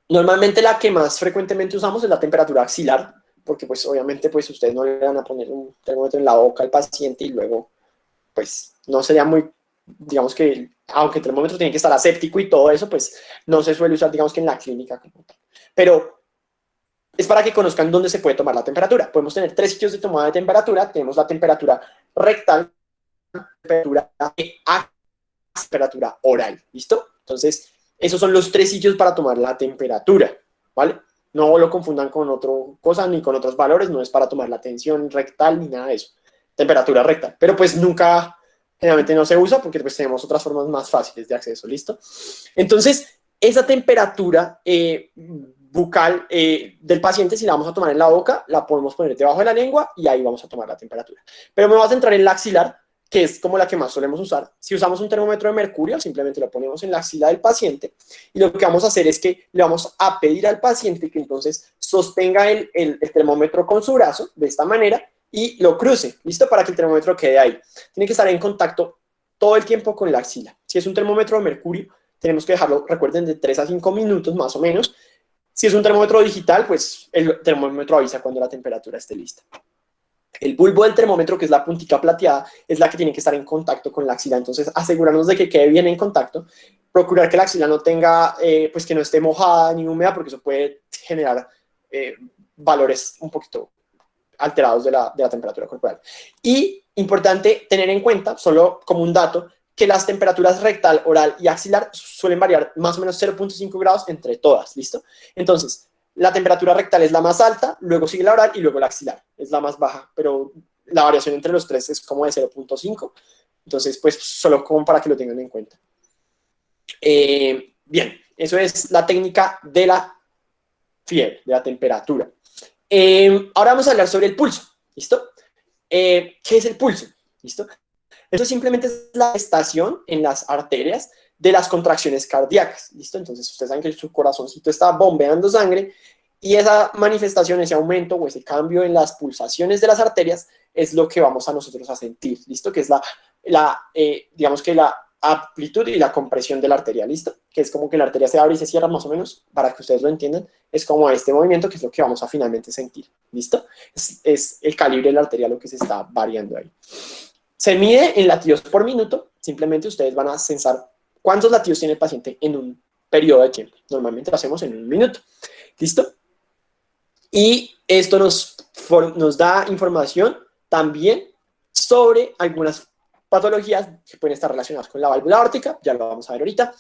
Normalmente la que más frecuentemente usamos es la temperatura axilar, porque pues obviamente pues ustedes no le van a poner un termómetro en la boca al paciente y luego pues no sería muy, digamos que, aunque el termómetro tiene que estar aséptico y todo eso, pues no se suele usar, digamos que en la clínica como tal. Pero es para que conozcan dónde se puede tomar la temperatura. Podemos tener 3 sitios de tomada de temperatura. Tenemos la temperatura rectal, temperatura temperatura oral. ¿Listo? Entonces, esos son los 3 sitios para tomar la temperatura. ¿Vale? No lo confundan con otra cosa ni con otros valores. No es para tomar la tensión rectal ni nada de eso. Temperatura rectal. Pero pues nunca, generalmente no se usa porque pues tenemos otras formas más fáciles de acceso. ¿Listo? Entonces, esa temperatura bucal del paciente, si la vamos a tomar en la boca, la podemos poner debajo de la lengua y ahí vamos a tomar la temperatura. Pero me voy a centrar en la axilar, que es como la que más solemos usar. Si usamos un termómetro de mercurio, simplemente lo ponemos en la axila del paciente y lo que vamos a hacer es que le vamos a pedir al paciente que entonces sostenga el termómetro con su brazo de esta manera y lo cruce, ¿listo? Para que el termómetro quede ahí. Tiene que estar en contacto todo el tiempo con la axila. Si es un termómetro de mercurio, tenemos que dejarlo, recuerden, de 3 a 5 minutos más o menos. Si es un termómetro digital, pues el termómetro avisa cuando la temperatura esté lista. El bulbo del termómetro, que es la puntica plateada, es la que tiene que estar en contacto con la axila. Entonces, asegurarnos de que quede bien en contacto. Procurar que la axila no tenga, pues que no esté mojada ni húmeda, porque eso puede generar valores un poquito alterados de la temperatura corporal. Y importante tener en cuenta, solo como un dato, que las temperaturas rectal, oral y axilar suelen variar más o menos 0.5 grados entre todas, ¿listo? Entonces, la temperatura rectal es la más alta, luego sigue la oral y luego la axilar, es la más baja, pero la variación entre los tres es como de 0.5, entonces, pues, solo como para que lo tengan en cuenta. Bien, eso es la técnica de la fiebre, de la temperatura. Ahora vamos a hablar sobre el pulso, ¿listo? ¿Qué es el pulso? ¿Listo? Eso simplemente es la estación en las arterias de las contracciones cardíacas, ¿listo? Entonces, ustedes saben que su corazoncito está bombeando sangre y esa manifestación, ese aumento o ese cambio en las pulsaciones de las arterias es lo que vamos a nosotros a sentir, ¿listo? Que es digamos que la amplitud y la compresión de la arteria, ¿listo? Que es como que la arteria se abre y se cierra más o menos, para que ustedes lo entiendan, es como este movimiento que es lo que vamos a finalmente sentir, ¿listo? Es el calibre de la arteria lo que se está variando ahí. Se mide en latidos por minuto, simplemente ustedes van a censar cuántos latidos tiene el paciente en un periodo de tiempo. Normalmente lo hacemos en un minuto. ¿Listo? Y esto nos da información también sobre algunas patologías que pueden estar relacionadas con la válvula aórtica, ya lo vamos a ver ahorita.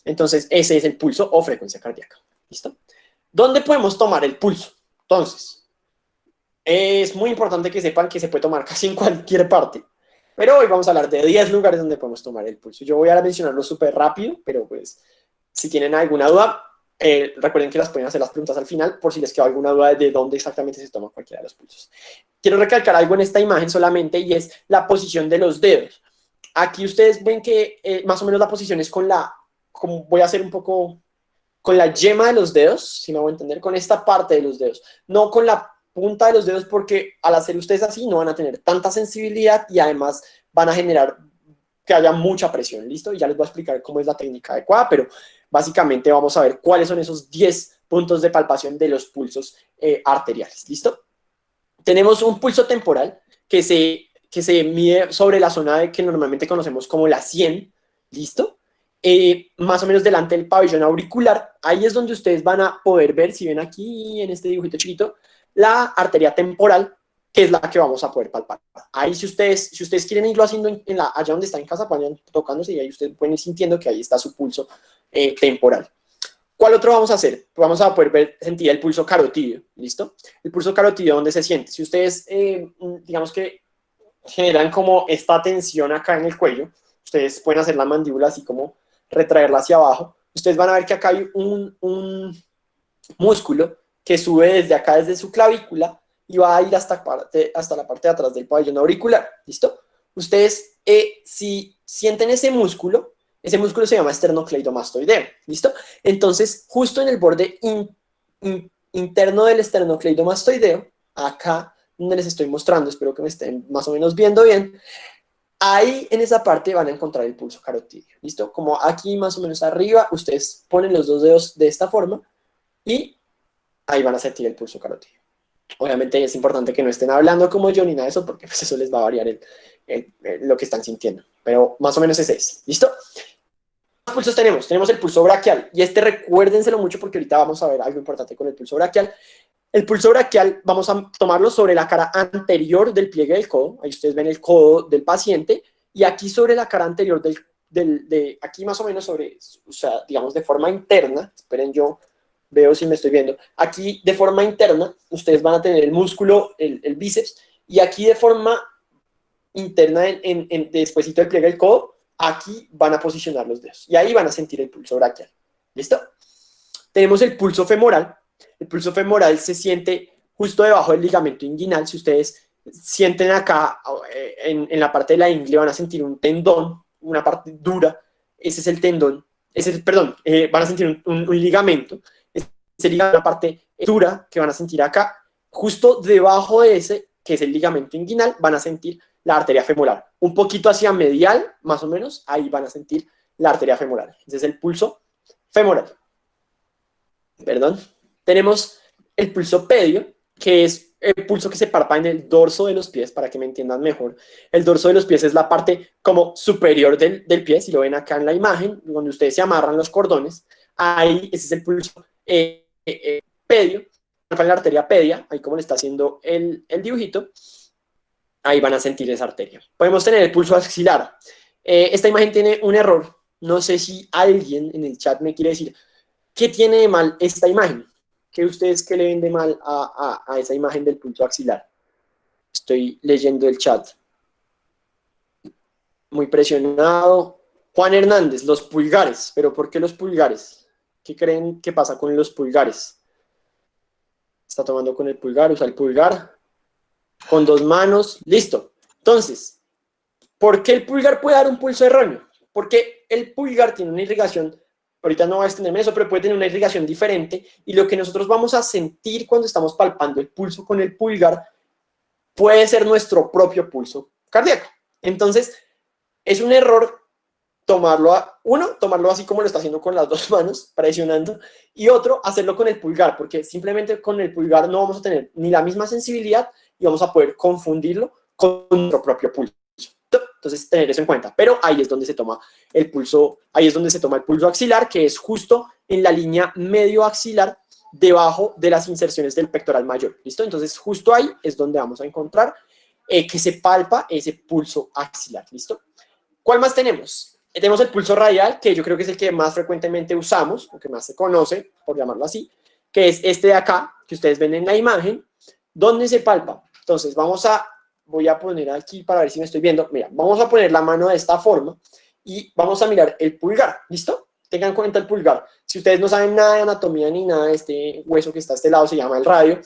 Entonces, ese es el pulso o frecuencia cardíaca. ¿Listo? ¿Dónde podemos tomar el pulso? Entonces, es muy importante que sepan que se puede tomar casi en cualquier parte. Pero hoy vamos a hablar de 10 lugares donde podemos tomar el pulso. Yo voy a mencionarlo súper rápido, pero pues si tienen alguna duda, recuerden que las pueden hacer las preguntas al final por si les queda alguna duda de dónde exactamente se toma cualquiera de los pulsos. Quiero recalcar algo en esta imagen solamente y es la posición de los dedos. Aquí ustedes ven que más o menos la posición es como voy a hacer un poco con la yema de los dedos, si me voy a entender, con esta parte de los dedos, no con la punta de los dedos, porque al hacer ustedes así no van a tener tanta sensibilidad y además van a generar que haya mucha presión, ¿listo? Y ya les voy a explicar cómo es la técnica adecuada, pero básicamente vamos a ver cuáles son esos 10 puntos de palpación de los pulsos arteriales, ¿listo? Tenemos un pulso temporal que se mide sobre la zona que normalmente conocemos como la 100, ¿listo? Más o menos delante del pabellón auricular, ahí es donde ustedes van a poder ver, si ven aquí en este dibujito chiquito, la arteria temporal, que es la que vamos a poder palpar. Ahí si ustedes quieren irlo haciendo allá donde está en casa, vayan tocándose y ahí ustedes pueden ir sintiendo que ahí está su pulso temporal. ¿Cuál otro vamos a hacer? Vamos a poder sentir el pulso carotídeo, ¿listo? El pulso carotídeo, ¿dónde se siente? Si ustedes, digamos que generan como esta tensión acá en el cuello, ustedes pueden hacer la mandíbula así como retraerla hacia abajo. Ustedes van a ver que acá hay un músculo que sube desde acá, desde su clavícula, y va a ir hasta la parte de atrás del pabellón auricular, ¿listo? Ustedes, si sienten ese músculo se llama esternocleidomastoideo, ¿listo? Entonces, justo en el borde interno del esternocleidomastoideo, acá donde les estoy mostrando, espero que me estén más o menos viendo bien, ahí en esa parte van a encontrar el pulso carotídeo, ¿listo? Como aquí más o menos arriba, ustedes ponen los dos dedos de esta forma y ahí van a sentir el pulso carotídeo. Obviamente es importante que no estén hablando como yo ni nada de eso, porque pues eso les va a variar lo que están sintiendo. Pero más o menos ese es. ¿Listo? ¿Cuántos pulsos tenemos? Tenemos el pulso braquial. Y este recuérdenselo mucho porque ahorita vamos a ver algo importante con el pulso braquial. El pulso braquial vamos a tomarlo sobre la cara anterior del pliegue del codo. Ahí ustedes ven el codo del paciente. Y aquí sobre la cara anterior aquí más o menos sobre, o sea, digamos de forma interna. Esperen, yo veo si me estoy viendo. Aquí de forma interna ustedes van a tener el músculo, el bíceps. Y aquí de forma interna, despuésito del pliegue del codo, aquí van a posicionar los dedos. Y ahí van a sentir el pulso braquial. ¿Listo? Tenemos el pulso femoral. El pulso femoral se siente justo debajo del ligamento inguinal. Si ustedes sienten acá, en la parte de la ingle, van a sentir un tendón, una parte dura. Ese es el tendón. Perdón, van a sentir un ligamento. Ese ligamento, una parte dura que van a sentir acá. Justo debajo de ese, que es el ligamento inguinal, van a sentir la arteria femoral. Un poquito hacia medial, más o menos, ahí van a sentir la arteria femoral. Ese es el pulso femoral. Perdón. Tenemos el pulso pedio, que es el pulso que se palpa en el dorso de los pies, para que me entiendan mejor. El dorso de los pies es la parte como superior del pie, si lo ven acá en la imagen, donde ustedes se amarran los cordones. Ahí, ese es el pulso pedio, en la arteria pedia, ahí como le está haciendo el dibujito. Ahí van a sentir esa arteria. Podemos tener el pulso axilar. Esta imagen tiene un error. No sé si alguien en el chat me quiere decir qué tiene de mal esta imagen. ¿Qué ustedes qué le ven de mal a esa imagen del pulso axilar? Estoy leyendo el chat. Muy presionado. Juan Hernández, los pulgares. ¿Pero por qué los pulgares? ¿Qué creen que pasa con los pulgares? Está tomando con el pulgar, usa el pulgar. Con dos manos, listo. Entonces, ¿por qué el pulgar puede dar un pulso erróneo? Porque el pulgar tiene una irrigación, ahorita no voy a extenderme en eso, pero puede tener una irrigación diferente, y lo que nosotros vamos a sentir cuando estamos palpando el pulso con el pulgar puede ser nuestro propio pulso cardíaco. Entonces, es un error tomarlo así como lo está haciendo con las dos manos, presionando, y otro, hacerlo con el pulgar, porque simplemente con el pulgar no vamos a tener ni la misma sensibilidad y vamos a poder confundirlo con nuestro propio pulso. Entonces, tener eso en cuenta. Pero ahí es donde se toma el pulso, ahí es donde se toma el pulso axilar, que es justo en la línea medio axilar, debajo de las inserciones del pectoral mayor. ¿Listo? Entonces, justo ahí es donde vamos a encontrar que se palpa ese pulso axilar. ¿Listo? ¿Cuál más tenemos? Tenemos el pulso radial, que yo creo que es el que más frecuentemente usamos, o que más se conoce, por llamarlo así, que es este de acá, que ustedes ven en la imagen, donde se palpa. Entonces, voy a poner aquí para ver si me estoy viendo. Mira, vamos a poner la mano de esta forma y vamos a mirar el pulgar. ¿Listo? Tengan en cuenta el pulgar. Si ustedes no saben nada de anatomía ni nada de este hueso que está a este lado, se llama el radio.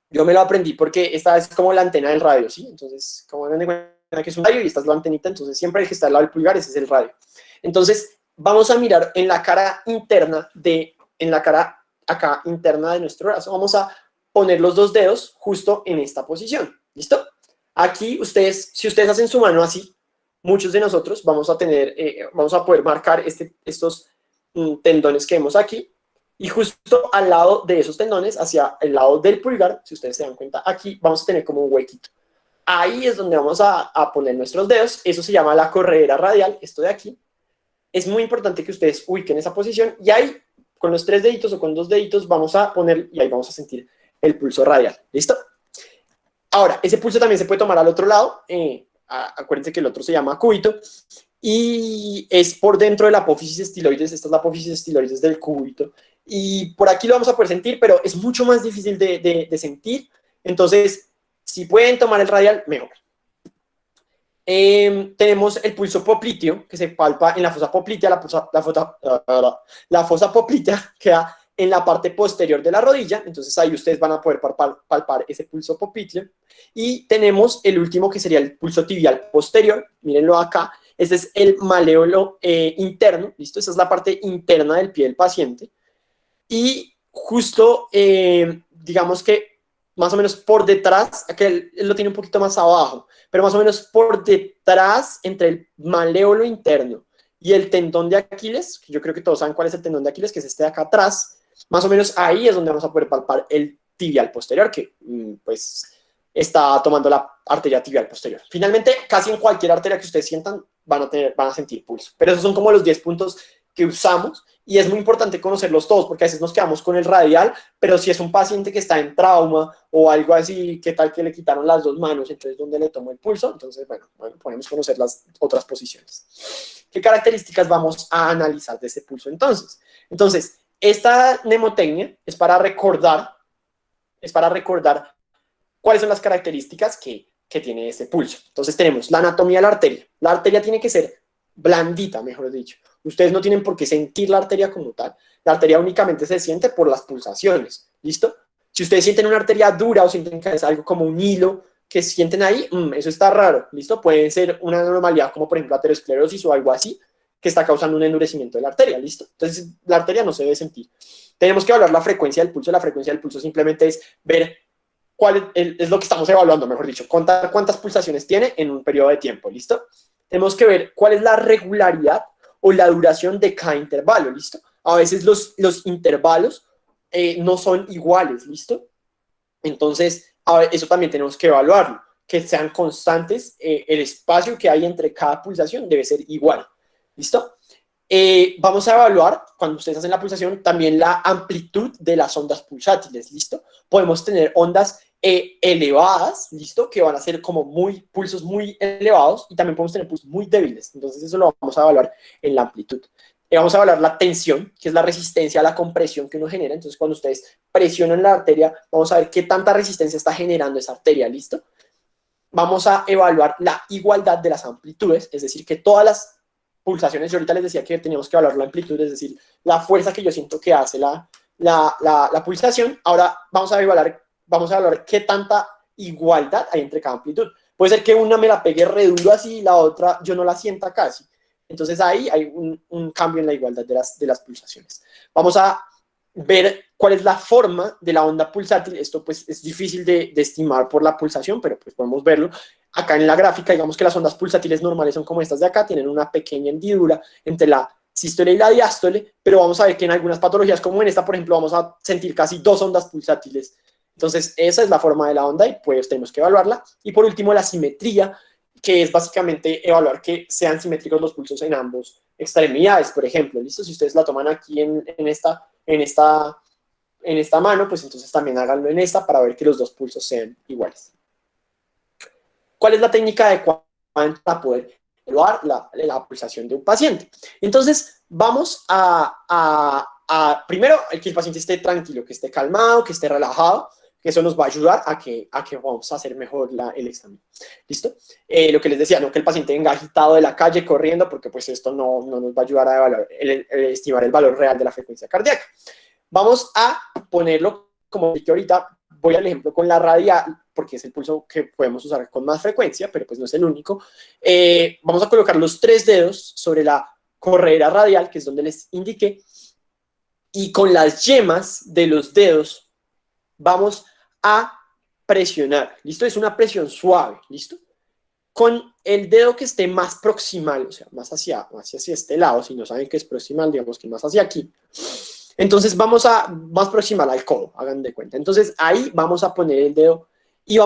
Yo me lo aprendí porque esta es como la antena del radio, ¿sí? Entonces, como ven de cuenta que es un radio y esta es la antenita, entonces siempre el que está al lado del pulgar, ese es el radio. Entonces, vamos a mirar en la cara interna acá interna de nuestro brazo. Vamos a poner los dos dedos justo en esta posición. ¿Listo? Aquí si ustedes hacen su mano así, muchos de nosotros vamos a poder marcar estos tendones que vemos aquí, y justo al lado de esos tendones, hacia el lado del pulgar, si ustedes se dan cuenta, aquí vamos a tener como un huequito. Ahí es donde vamos a poner nuestros dedos. Eso se llama la corredera radial, esto de aquí. Es muy importante que ustedes ubiquen esa posición, y ahí, con los 3 deditos o con 2 deditos, vamos a poner, y ahí vamos a sentir el pulso radial. ¿Listo? Ahora, ese pulso también se puede tomar al otro lado. Acuérdense que el otro se llama cúbito, y es por dentro de la apófisis estiloides. Esta es la apófisis estiloides del cúbito. Y por aquí lo vamos a poder sentir, pero es mucho más difícil de sentir. Entonces, si pueden tomar el radial, mejor. Tenemos el pulso popliteo, que se palpa en la fosa poplitea. La fosa poplitea queda en la parte posterior de la rodilla, entonces ahí ustedes van a poder palpar ese pulso popliteo. Y tenemos el último, que sería el pulso tibial posterior. Mírenlo acá. Este es el maléolo interno, ¿listo? Esa es la parte interna del pie del paciente. Y justo, digamos que más o menos por detrás, que él lo tiene un poquito más abajo, pero más o menos por detrás, entre el maléolo interno y el tendón de Aquiles, que yo creo que todos saben cuál es el tendón de Aquiles, que es este de acá atrás, más o menos ahí es donde vamos a poder palpar el tibial posterior, que pues está tomando la arteria tibial posterior. Finalmente, casi en cualquier arteria que ustedes sientan van a sentir pulso. Pero esos son como los 10 puntos que usamos y es muy importante conocerlos todos porque a veces nos quedamos con el radial, pero si es un paciente que está en trauma o algo así, ¿qué tal que le quitaron las dos manos? Entonces, ¿dónde le tomo el pulso? Entonces, bueno, podemos conocer las otras posiciones. ¿Qué características vamos a analizar de ese pulso entonces? Entonces, esta mnemotecnia es para recordar cuáles son las características que tiene ese pulso. Entonces tenemos la anatomía de la arteria. La arteria tiene que ser blandita, mejor dicho. Ustedes no tienen por qué sentir la arteria como tal. La arteria únicamente se siente por las pulsaciones. ¿Listo? Si ustedes sienten una arteria dura o sienten que es algo como un hilo que sienten ahí, eso está raro. ¿Listo? Puede ser una anormalidad como por ejemplo aterosclerosis o algo así que está causando un endurecimiento de la arteria. ¿Listo? Entonces la arteria no se debe sentir. Tenemos que evaluar la frecuencia del pulso. La frecuencia del pulso simplemente es ver cuál es lo que estamos evaluando, mejor dicho, contar cuántas pulsaciones tiene en un periodo de tiempo, ¿listo? Tenemos que ver cuál es la regularidad o la duración de cada intervalo, ¿listo? A veces los intervalos no son iguales, ¿listo? Entonces, eso también tenemos que evaluarlo, que sean constantes, el espacio que hay entre cada pulsación debe ser igual, ¿listo? Vamos a evaluar, cuando ustedes hacen la pulsación, también la amplitud de las ondas pulsátiles, ¿listo? Podemos tener ondas elevadas, ¿listo? Que van a ser como pulsos muy elevados y también podemos tener pulsos muy débiles. Entonces eso lo vamos a evaluar en la amplitud. Vamos a evaluar la tensión, que es la resistencia a la compresión que uno genera. Entonces cuando ustedes presionan la arteria, vamos a ver qué tanta resistencia está generando esa arteria, ¿listo? Vamos a evaluar la igualdad de las amplitudes, es decir, que todas las pulsaciones, yo ahorita les decía que teníamos que evaluar la amplitud, es decir, la fuerza que yo siento que hace la pulsación. Ahora vamos a evaluar qué tanta igualdad hay entre cada amplitud. Puede ser que una me la pegue re duro así y la otra yo no la sienta casi. Entonces ahí hay un cambio en la igualdad de las pulsaciones. Vamos a ver cuál es la forma de la onda pulsátil. Esto pues es difícil de estimar por la pulsación, pero pues podemos verlo. Acá en la gráfica, digamos que las ondas pulsátiles normales son como estas de acá, tienen una pequeña hendidura entre la sístole y la diástole, pero vamos a ver que en algunas patologías, como en esta, por ejemplo, vamos a sentir casi 2 ondas pulsátiles. Entonces, esa es la forma de la onda y pues tenemos que evaluarla. Y por último, la simetría, que es básicamente evaluar que sean simétricos los pulsos en ambos extremidades, por ejemplo. ¿Listo? Si ustedes la toman aquí en esta mano, pues entonces también háganlo en esta para ver que los dos pulsos sean iguales. ¿Cuál es la técnica adecuada para poder evaluar la pulsación de un paciente? Entonces, vamos primero, que el paciente esté tranquilo, que esté calmado, que esté relajado, que eso nos va a ayudar a que vamos a hacer mejor el examen. ¿Listo? Lo que les decía, no que el paciente venga agitado de la calle corriendo, porque pues esto no nos va a ayudar a evaluar, estimar el valor real de la frecuencia cardíaca. Vamos a ponerlo, como dije ahorita, voy al ejemplo con la radial, porque es el pulso que podemos usar con más frecuencia, pero pues no es el único. Vamos a colocar los 3 dedos sobre la corredera radial, que es donde les indiqué, y con las yemas de los dedos vamos a presionar, ¿listo? Es una presión suave, ¿listo? Con el dedo que esté más proximal, o sea, más hacia este lado, si no saben que es proximal, digamos que más hacia aquí. Entonces vamos más proximal al codo, hagan de cuenta. Entonces ahí vamos a poner el dedo y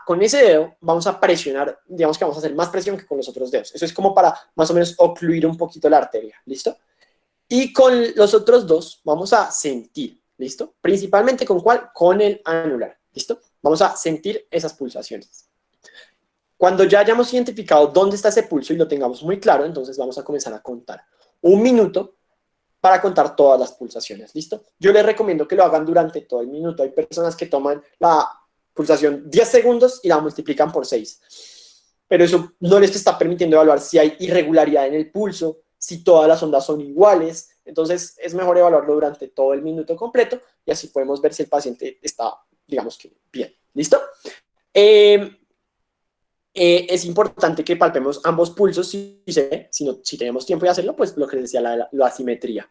con ese dedo vamos a presionar, digamos que vamos a hacer más presión que con los otros dedos. Eso es como para más o menos ocluir un poquito la arteria, ¿listo? Y con los otros dos vamos a sentir, ¿listo? Principalmente ¿con cuál? Con el anular, ¿listo? Vamos a sentir esas pulsaciones. Cuando ya hayamos identificado dónde está ese pulso y lo tengamos muy claro, entonces vamos a comenzar a contar 1 minuto para contar todas las pulsaciones, ¿listo? Yo les recomiendo que lo hagan durante todo el minuto. Hay personas que toman la pulsación 10 segundos y la multiplican por 6. Pero eso no les está permitiendo evaluar si hay irregularidad en el pulso, si todas las ondas son iguales. Entonces es mejor evaluarlo durante todo el minuto completo y así podemos ver si el paciente está, digamos que, bien. ¿Listo? Es importante que palpemos ambos pulsos si tenemos tiempo de hacerlo, pues lo que les decía, la asimetría.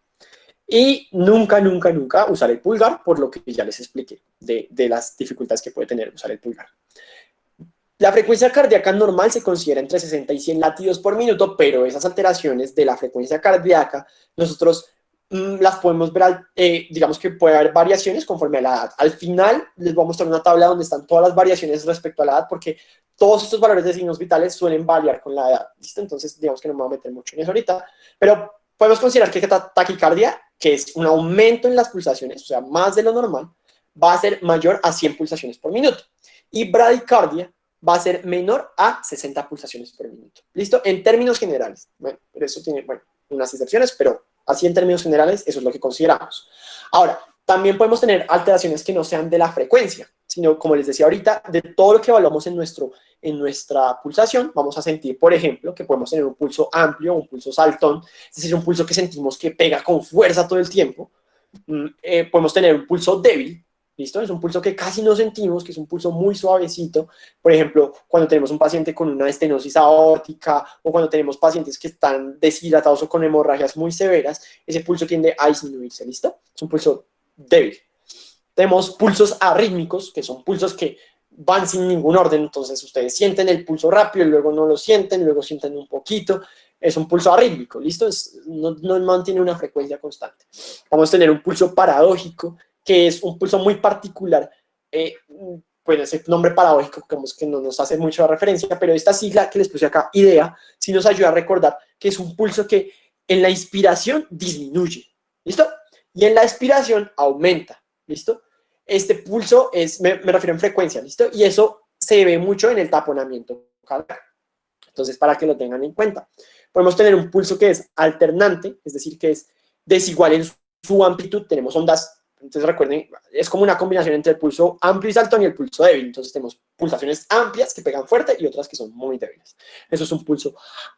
Y nunca, nunca, nunca usar el pulgar, por lo que ya les expliqué de las dificultades que puede tener usar el pulgar. La frecuencia cardíaca normal se considera entre 60 y 100 latidos por minuto, pero esas alteraciones de la frecuencia cardíaca nosotros las podemos ver, digamos que puede haber variaciones conforme a la edad. Al final les voy a mostrar una tabla donde están todas las variaciones respecto a la edad, porque todos estos valores de signos vitales suelen variar con la edad, ¿listo? Entonces, digamos que no me voy a meter mucho en eso ahorita, pero podemos considerar que taquicardia, que es un aumento en las pulsaciones, o sea, más de lo normal, va a ser mayor a 100 pulsaciones por minuto. Y bradicardia va a ser menor a 60 pulsaciones por minuto. ¿Listo? En términos generales. Bueno, pero eso tiene, bueno, unas excepciones, pero así en términos generales, eso es lo que consideramos. Ahora, también podemos tener alteraciones que no sean de la frecuencia, sino, como les decía ahorita, de todo lo que evaluamos en nuestra pulsación, vamos a sentir, por ejemplo, que podemos tener un pulso amplio, un pulso saltón, es decir, un pulso que sentimos que pega con fuerza todo el tiempo. Podemos tener un pulso débil, ¿listo? Es un pulso que casi no sentimos, que es un pulso muy suavecito. Por ejemplo, cuando tenemos un paciente con una estenosis aórtica o cuando tenemos pacientes que están deshidratados o con hemorragias muy severas, ese pulso tiende a disminuirse, ¿listo? Es un pulso débil. Tenemos pulsos arrítmicos, que son pulsos que van sin ningún orden, entonces ustedes sienten el pulso rápido, y luego no lo sienten, luego sienten un poquito. Es un pulso arrítmico, ¿listo? No mantiene una frecuencia constante. Vamos a tener un pulso paradójico, que es un pulso muy particular. Pues ese nombre paradójico, como es que no nos hace mucha referencia, pero esta sigla que les puse acá, IDEA, sí nos ayuda a recordar que es un pulso que en la inspiración disminuye, ¿listo? Y en la expiración aumenta, ¿listo? Este pulso es, me refiero en frecuencia, ¿listo? Y eso se ve mucho en el taponamiento cardíaco. Entonces, para que lo tengan en cuenta. Podemos tener un pulso que es alternante, es decir, que es desigual en su amplitud. Tenemos ondas, entonces recuerden, es como una combinación entre el pulso amplio y saltón y el pulso débil. Entonces tenemos pulsaciones amplias que pegan fuerte y otras que son muy débiles. Eso es un pulso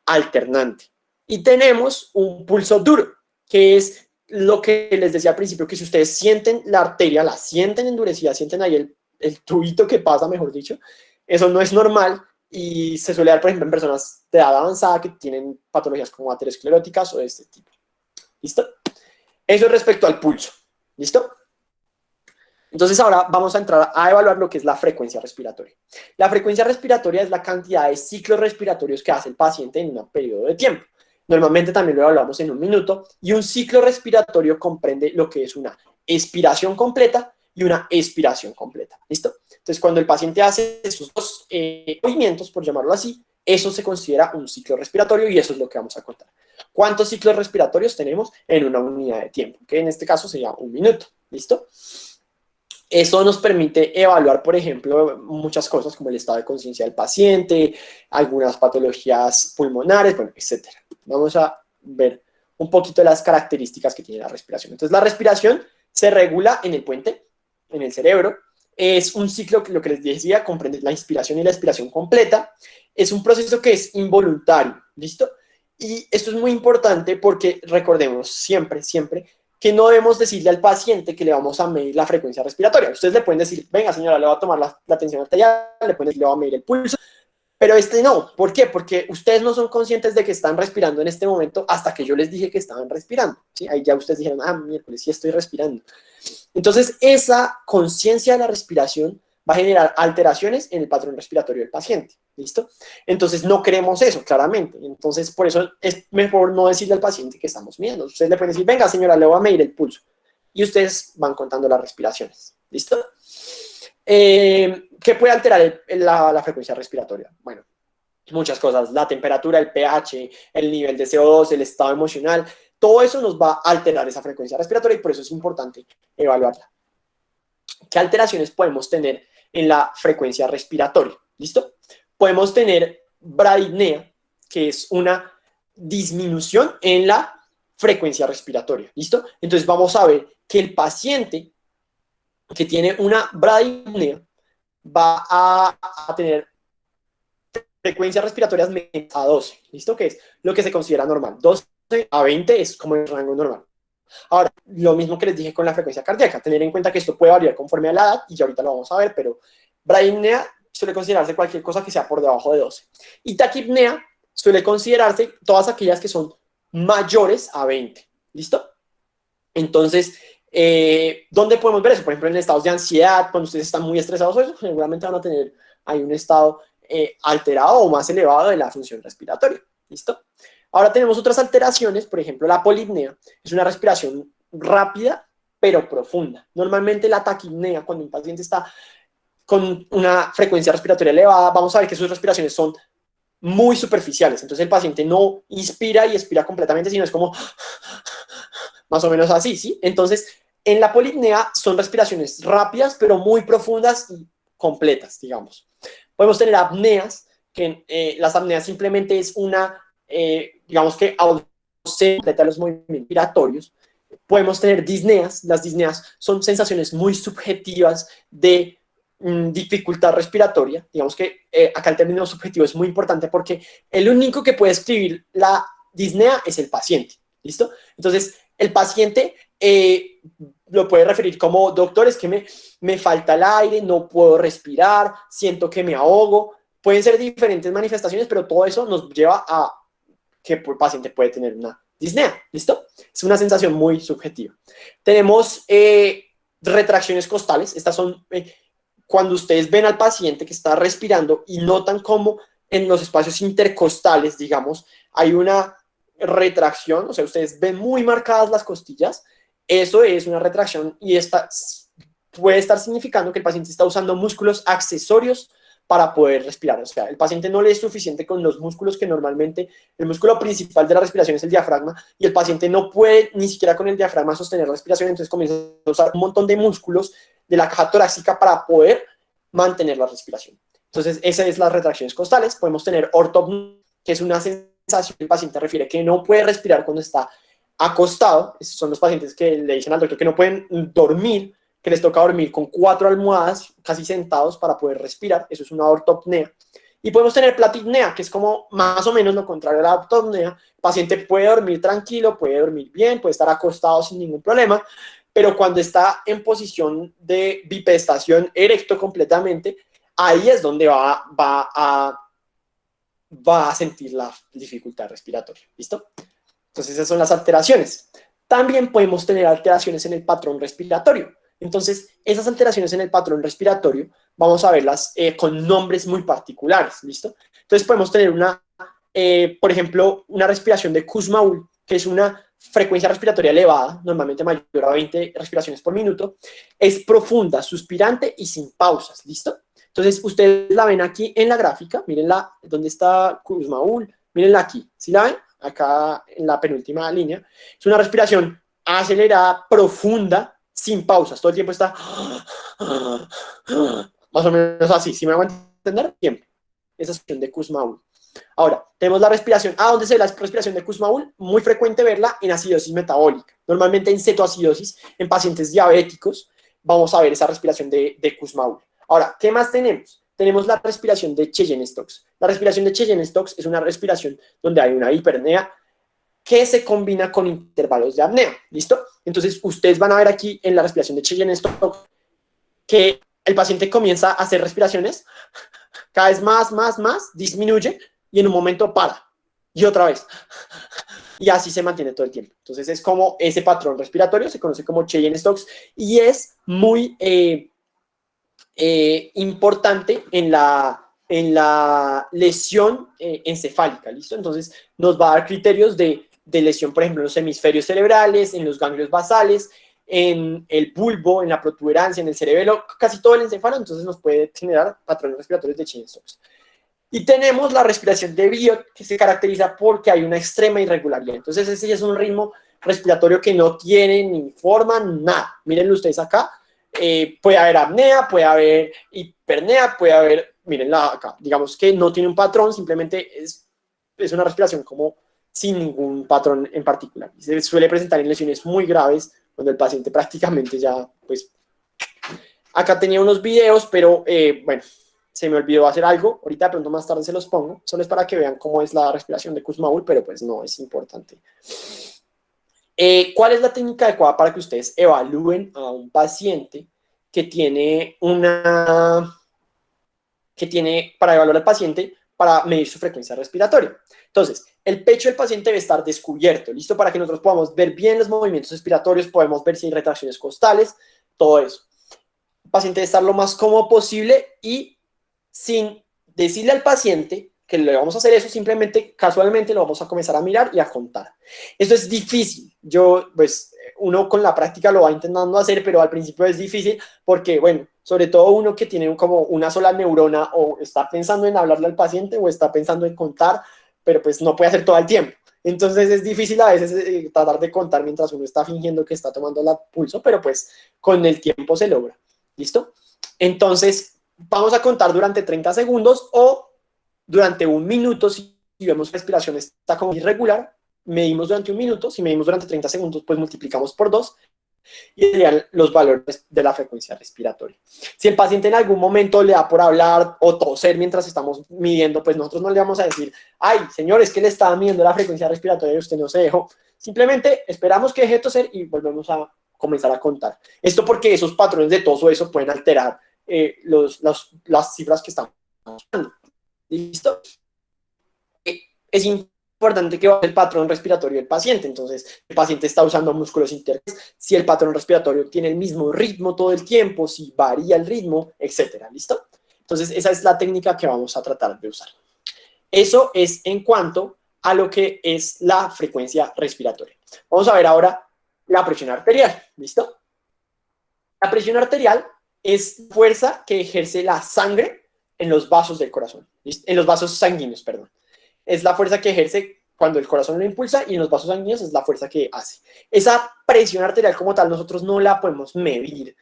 alternante. Y tenemos un pulso duro, que es lo que les decía al principio, que si ustedes sienten la arteria, la sienten endurecida, sienten ahí el tubito que pasa, mejor dicho, eso no es normal y se suele dar, por ejemplo, en personas de edad avanzada que tienen patologías como ateroscleróticas o de este tipo. ¿Listo? Eso es respecto al pulso. ¿Listo? Entonces ahora vamos a entrar a evaluar lo que es la frecuencia respiratoria. La frecuencia respiratoria es la cantidad de ciclos respiratorios que hace el paciente en un periodo de tiempo. Normalmente también lo evaluamos en un minuto y un ciclo respiratorio comprende lo que es una expiración completa y una expiración completa. ¿Listo? Entonces cuando el paciente hace esos dos movimientos, por llamarlo así, eso se considera un ciclo respiratorio y eso es lo que vamos a contar. ¿Cuántos ciclos respiratorios tenemos en una unidad de tiempo? Que en este caso sería un minuto. ¿Listo? Eso nos permite evaluar, por ejemplo, muchas cosas como el estado de conciencia del paciente, algunas patologías pulmonares, bueno, etcétera. Vamos a ver un poquito de las características que tiene la respiración. Entonces, la respiración se regula en el puente, en el cerebro. Es un ciclo que, lo que les decía, comprende la inspiración y la expiración completa. Es un proceso que es involuntario, ¿listo? Y esto es muy importante porque recordemos siempre, siempre, que no debemos decirle al paciente que le vamos a medir la frecuencia respiratoria. Ustedes le pueden decir, venga señora, le voy a tomar la tensión arterial, le pueden decir, le voy a medir el pulso, pero no. ¿Por qué? Porque ustedes no son conscientes de que están respirando en este momento hasta que yo les dije que estaban respirando. ¿Sí? Ahí ya ustedes dijeron, miércoles, sí estoy respirando. Entonces, esa conciencia de la respiración va a generar alteraciones en el patrón respiratorio del paciente. ¿Listo? Entonces, no queremos eso, claramente. Entonces, por eso es mejor no decirle al paciente que estamos midiendo. Ustedes le pueden decir, venga, señora, le voy a medir el pulso. Y ustedes van contando las respiraciones. ¿Listo? ¿Qué puede alterar la frecuencia respiratoria? Bueno, muchas cosas. La temperatura, el pH, el nivel de CO2, el estado emocional. Todo eso nos va a alterar esa frecuencia respiratoria y por eso es importante evaluarla. ¿Qué alteraciones podemos tener en la frecuencia respiratoria? ¿Listo? Podemos tener bradipnea, que es una disminución en la frecuencia respiratoria. ¿Listo? Entonces vamos a ver que el paciente que tiene una bradipnea va a tener frecuencias respiratorias menos a 12. ¿Listo? Que es lo que se considera normal. 12 a 20 es como el rango normal. Ahora, lo mismo que les dije con la frecuencia cardíaca, tener en cuenta que esto puede variar conforme a la edad, y ya ahorita lo vamos a ver, pero bradipnea suele considerarse cualquier cosa que sea por debajo de 12. Y taquipnea suele considerarse todas aquellas que son mayores a 20. ¿Listo? Entonces, ¿dónde podemos ver eso? Por ejemplo, en estados de ansiedad, cuando ustedes están muy estresados, eso, seguramente van a tener ahí un estado alterado o más elevado de la función respiratoria. ¿Listo? Ahora tenemos otras alteraciones, por ejemplo, la polipnea. Es una respiración rápida, pero profunda. Normalmente la taquipnea, cuando un paciente está con una frecuencia respiratoria elevada, vamos a ver que sus respiraciones son muy superficiales. Entonces el paciente no inspira y expira completamente, sino es como más o menos así, ¿sí? Entonces, en la polipnea son respiraciones rápidas, pero muy profundas y completas, digamos. Podemos tener apneas, que las apneas simplemente es una, digamos que ausenta los movimientos respiratorios. Podemos tener disneas. Las disneas son sensaciones muy subjetivas de dificultad respiratoria. Digamos que acá el término subjetivo es muy importante porque el único que puede escribir la disnea es el paciente. ¿Listo? Entonces, el paciente lo puede referir como, doctor, es que me falta el aire, no puedo respirar, siento que me ahogo. Pueden ser diferentes manifestaciones, pero todo eso nos lleva a que el paciente puede tener una disnea. ¿Listo? Es una sensación muy subjetiva. Tenemos retracciones costales. Estas son cuando ustedes ven al paciente que está respirando y notan cómo en los espacios intercostales, digamos, hay una retracción, o sea, ustedes ven muy marcadas las costillas, eso es una retracción y esta puede estar significando que el paciente está usando músculos accesorios para poder respirar. O sea, el paciente no le es suficiente con los músculos que normalmente, el músculo principal de la respiración es el diafragma, y el paciente no puede ni siquiera con el diafragma sostener la respiración, entonces comienza a usar un montón de músculos de la caja torácica para poder mantener la respiración. Entonces, esa es las retracciones costales. Podemos tener ortopnea, que es una sensación que el paciente refiere que no puede respirar cuando está acostado. Esos son los pacientes que le dicen al doctor que no pueden dormir, que les toca dormir con 4 almohadas, casi sentados para poder respirar. Eso es una ortopnea. Y podemos tener platipnea, que es como más o menos lo contrario a la ortopnea. El paciente puede dormir tranquilo, puede dormir bien, puede estar acostado sin ningún problema, pero cuando está en posición de bipedestación erecto completamente, ahí es donde va a sentir la dificultad respiratoria. ¿Listo? Entonces esas son las alteraciones. También podemos tener alteraciones en el patrón respiratorio. Entonces, esas alteraciones en el patrón respiratorio, vamos a verlas con nombres muy particulares, ¿listo? Entonces podemos tener por ejemplo, una respiración de Kussmaul, que es una frecuencia respiratoria elevada, normalmente mayor a 20 respiraciones por minuto, es profunda, suspirante y sin pausas, ¿listo? Entonces, ustedes la ven aquí en la gráfica, mírenla, ¿dónde está Kussmaul? Mírenla aquí, ¿sí la ven? Acá en la penúltima línea. Es una respiración acelerada, profunda, sin pausas, todo el tiempo está más o menos así, si me hago entender, tiempo. Esa es de Kussmaul. Ahora, tenemos la respiración. ¿Dónde se ve la respiración de Kussmaul? Muy frecuente verla en acidosis metabólica. Normalmente en cetoacidosis, en pacientes diabéticos, vamos a ver esa respiración de Kussmaul. Ahora, ¿qué más tenemos? Tenemos la respiración de Cheyenne-Stokes. La respiración de Cheyenne-Stokes es una respiración donde hay una hipernea que se combina con intervalos de apnea, ¿listo? Entonces, ustedes van a ver aquí en la respiración de Cheyenne-Stokes que el paciente comienza a hacer respiraciones, cada vez más, disminuye y en un momento para, y otra vez. Y así se mantiene todo el tiempo. Entonces, es como ese patrón respiratorio, se conoce como Cheyenne-Stokes, y es muy importante en la lesión encefálica, ¿listo? Entonces, nos va a dar criterios de lesión, por ejemplo, en los hemisferios cerebrales, en los ganglios basales, en el bulbo, en la protuberancia, en el cerebelo, casi todo el encéfalo, entonces nos puede generar patrones respiratorios de Cheyenne-Stokes. Y tenemos la respiración de Biot, que se caracteriza porque hay una extrema irregularidad. Entonces, ese es un ritmo respiratorio que no tiene ni forma, nada. Mírenlo ustedes acá. Puede haber apnea, puede haber hipernea, puede haber, mírenla acá, digamos que no tiene un patrón, simplemente es una respiración como sin ningún patrón en particular. Y se suele presentar en lesiones muy graves, cuando el paciente prácticamente ya, pues, acá tenía unos videos, pero bueno, se me olvidó hacer algo, ahorita de pronto más tarde se los pongo, solo es para que vean cómo es la respiración de Kussmaul, pero pues no es importante. ¿Cuál es la técnica adecuada para que ustedes evalúen a un paciente que tiene para evaluar al paciente para medir su frecuencia respiratoria? Entonces, el pecho del paciente debe estar descubierto, listo, para que nosotros podamos ver bien los movimientos respiratorios, podemos ver si hay retracciones costales, todo eso. El paciente debe estar lo más cómodo posible y sin decirle al paciente que le vamos a hacer eso, simplemente casualmente lo vamos a comenzar a mirar y a contar. Esto es difícil. Pues, uno con la práctica lo va intentando hacer, pero al principio es difícil porque, bueno, sobre todo uno que tiene como una sola neurona o está pensando en hablarle al paciente o está pensando en contar, pero pues no puede hacer todo el tiempo. Entonces es difícil a veces tratar de contar mientras uno está fingiendo que está tomando el pulso, pero pues con el tiempo se logra. ¿Listo? Entonces vamos a contar durante 30 segundos o durante un minuto. Si vemos que la respiración está como irregular, medimos durante un minuto. Si medimos durante 30 segundos, pues multiplicamos por 2 y serían los valores de la frecuencia respiratoria. Si el paciente en algún momento le da por hablar o toser mientras estamos midiendo, pues nosotros no le vamos a decir, ay, señor, es que le estaba midiendo la frecuencia respiratoria y usted no se dejó. Simplemente esperamos que deje de toser y volvemos a comenzar a contar. Esto porque esos patrones de tos o eso pueden alterar las cifras que estamos usando. ¿Listo? Es importante que vaya el patrón respiratorio del paciente. Entonces, el paciente está usando músculos internos, si el patrón respiratorio tiene el mismo ritmo todo el tiempo, si varía el ritmo, etcétera. ¿Listo? Entonces, esa es la técnica que vamos a tratar de usar. Eso es en cuanto a lo que es la frecuencia respiratoria. Vamos a ver ahora la presión arterial. ¿Listo? La presión arterial es fuerza que ejerce la sangre en los vasos del corazón, ¿listo? En los vasos sanguíneos, perdón. Es la fuerza que ejerce cuando el corazón lo impulsa y en los vasos sanguíneos es la fuerza que hace. Esa presión arterial como tal nosotros no la podemos medir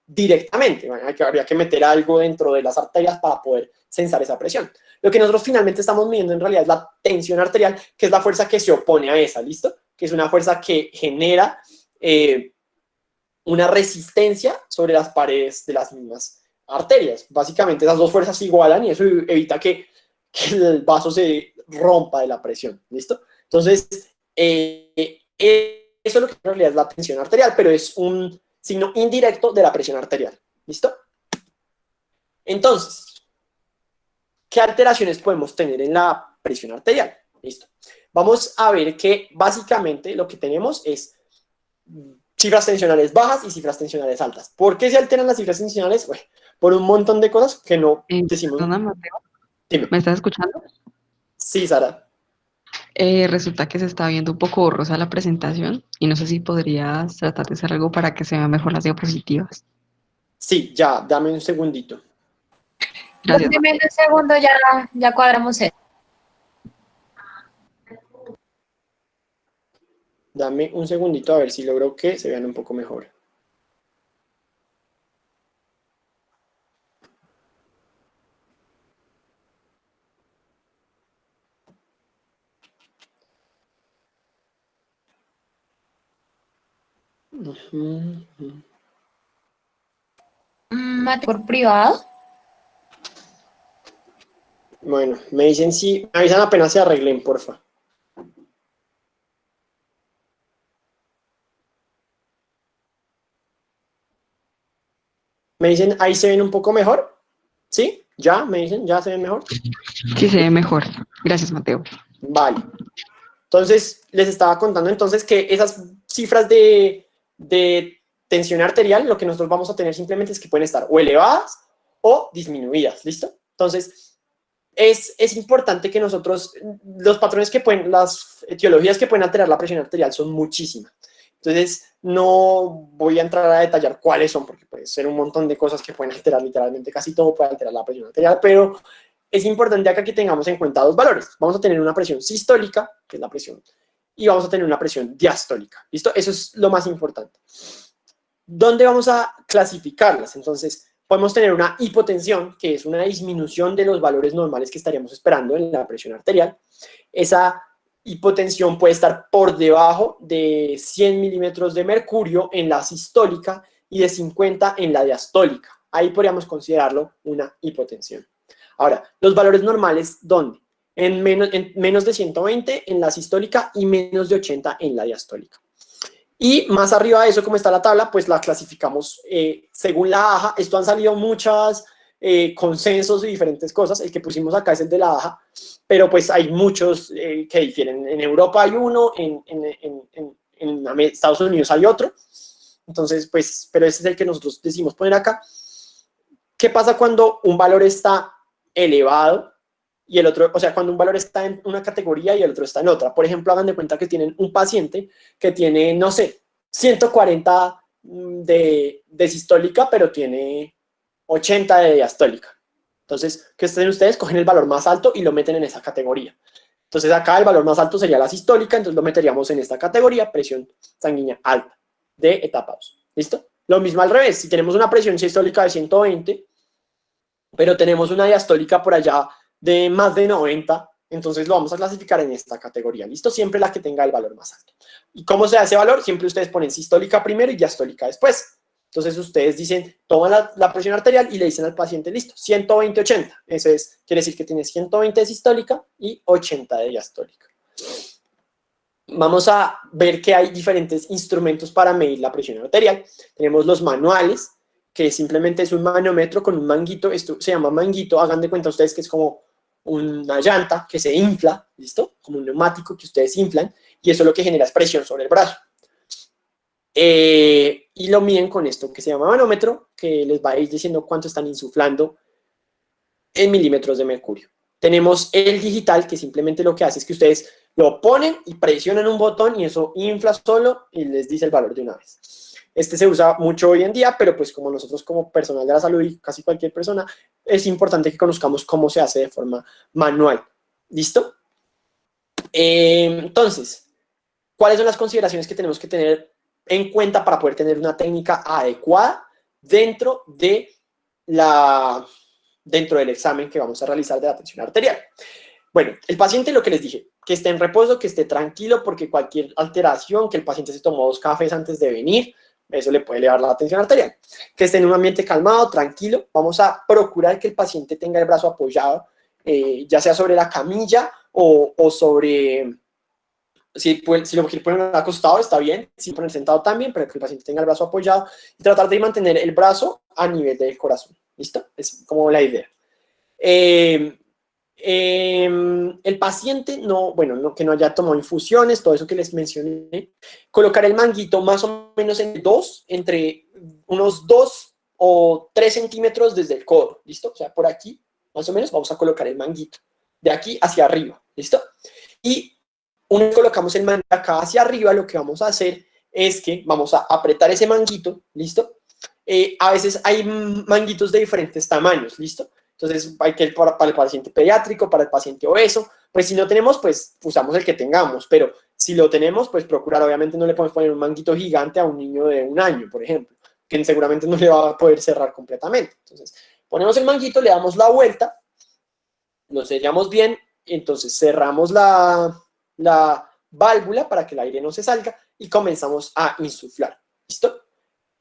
directamente. Bueno, habría que meter algo dentro de las arterias para poder censar esa presión. Lo que nosotros finalmente estamos midiendo en realidad es la tensión arterial, que es la fuerza que se opone a esa, ¿listo? Que es una fuerza que genera una resistencia sobre las paredes de las mismas arterias. Básicamente esas dos fuerzas se igualan y eso evita que el vaso se rompa de la presión, ¿listo? Entonces, eso es lo que en realidad es la tensión arterial, pero es un signo indirecto de la presión arterial, ¿listo? Entonces, ¿qué alteraciones podemos tener en la presión arterial? Listo. Vamos a ver que básicamente lo que tenemos es cifras tensionales bajas y cifras tensionales altas. ¿Por qué se alteran las cifras tensionales? Bueno, por un montón de cosas que no decimos. Perdona, Mateo, Dime. ¿me estás escuchando? Sí, Sara. Resulta que se está viendo un poco borrosa la presentación y no sé si podrías tratar de hacer algo para que se vean mejor las diapositivas. Sí, ya, dame un segundito. Gracias. Dime un segundo, ya cuadramos eso. Dame un segundito a ver si logro que se vean un poco mejor. Mate por privado. Bueno, me dicen si, me avisan apenas se arreglen, porfa. Me dicen, ahí se ven un poco mejor. ¿Sí? ¿Ya? ¿Me dicen? ¿Ya se ven mejor? Sí, se ve mejor. Gracias, Mateo. Vale. Entonces, les estaba contando entonces que esas cifras de tensión arterial, lo que nosotros vamos a tener simplemente es que pueden estar o elevadas o disminuidas, ¿listo? Entonces, es importante que nosotros, los patrones que pueden, las etiologías que pueden alterar la presión arterial son muchísimas. Entonces, no voy a entrar a detallar cuáles son, porque puede ser un montón de cosas que pueden alterar literalmente, casi todo puede alterar la presión arterial, pero es importante acá que tengamos en cuenta dos valores. Vamos a tener una presión sistólica, que es la presión, y vamos a tener una presión diastólica, ¿listo? Eso es lo más importante. ¿Dónde vamos a clasificarlas? Entonces, podemos tener una hipotensión, que es una disminución de los valores normales que estaríamos esperando en la presión arterial. Esa hipotensión puede estar por debajo de 100 milímetros de mercurio en la sistólica y de 50 en la diastólica. Ahí podríamos considerarlo una hipotensión. Ahora, los valores normales, ¿dónde? En menos de 120 en la sistólica y menos de 80 en la diastólica. Y más arriba de eso, como está la tabla, pues la clasificamos según la AJA. Esto han salido muchos consensos y diferentes cosas. El que pusimos acá es el de la AJA, pero pues hay muchos que difieren. En Europa hay uno, en Estados Unidos hay otro. Entonces, pues, pero ese es el que nosotros decimos poner acá. ¿Qué pasa cuando un valor está elevado y el otro, o sea, cuando un valor está en una categoría y el otro está en otra. Por ejemplo, hagan de cuenta que tienen un paciente que tiene, no sé, 140 de sistólica, pero tiene 80 de diastólica. Entonces, ¿qué hacen ustedes? Cogen el valor más alto y lo meten en esa categoría. Entonces, acá el valor más alto sería la sistólica, entonces lo meteríamos en esta categoría, presión sanguínea alta, de etapa 2. ¿Listo? Lo mismo al revés, si tenemos una presión sistólica de 120, pero tenemos una diastólica por allá de más de 90, entonces lo vamos a clasificar en esta categoría. ¿Listo? Siempre la que tenga el valor más alto. ¿Y cómo se da ese valor? Siempre ustedes ponen sistólica primero y diastólica después. Entonces ustedes dicen, toman la presión arterial y le dicen al paciente, listo, 120-80. Eso es, quiere decir que tiene 120 de sistólica y 80 de diastólica. Vamos a ver que hay diferentes instrumentos para medir la presión arterial. Tenemos los manuales, que simplemente es un manómetro con un manguito. Esto se llama manguito, hagan de cuenta ustedes que es como una llanta que se infla, ¿listo? Como un neumático que ustedes inflan, y eso lo que genera es presión sobre el brazo. Y lo miden con esto que se llama manómetro, que les va a ir diciendo cuánto están insuflando en milímetros de mercurio. Tenemos el digital, que simplemente lo que hace es que ustedes lo ponen y presionan un botón y eso infla solo y les dice el valor de una vez. Este se usa mucho hoy en día, pero pues como nosotros como personal de la salud y casi cualquier persona, es importante que conozcamos cómo se hace de forma manual. ¿Listo? Entonces, ¿cuáles son las consideraciones que tenemos que tener en cuenta para poder tener una técnica adecuada dentro del examen que vamos a realizar de la tensión arterial? Bueno, el paciente, lo que les dije, que esté en reposo, que esté tranquilo, porque cualquier alteración, que el paciente se tomó 2 cafés antes de venir, eso le puede elevar la tensión arterial. Que esté en un ambiente calmado, tranquilo. Vamos a procurar que el paciente tenga el brazo apoyado, ya sea sobre la camilla o sobre... Si lo quiere poner acostado, está bien. Si poner sentado también, pero que el paciente tenga el brazo apoyado. Y tratar de mantener el brazo a nivel del corazón. ¿Listo? Es como la idea. El paciente que no haya tomado infusiones, todo eso que les mencioné, colocar el manguito más o menos entre unos 2 o 3 centímetros desde el codo, ¿listo? O sea, por aquí, más o menos, vamos a colocar el manguito, de aquí hacia arriba, ¿listo? Y una vez colocamos el manguito acá hacia arriba, lo que vamos a hacer es que vamos a apretar ese manguito, ¿listo? A veces hay manguitos de diferentes tamaños, ¿listo? Entonces, hay que para el paciente pediátrico, para el paciente obeso, pues si no tenemos, pues usamos el que tengamos, pero si lo tenemos, pues procurar, obviamente no le podemos poner un manguito gigante a un niño de 1 año, por ejemplo, que seguramente no le va a poder cerrar completamente. Entonces, ponemos el manguito, le damos la vuelta, lo sellamos bien, entonces cerramos la válvula para que el aire no se salga y comenzamos a insuflar, ¿listo?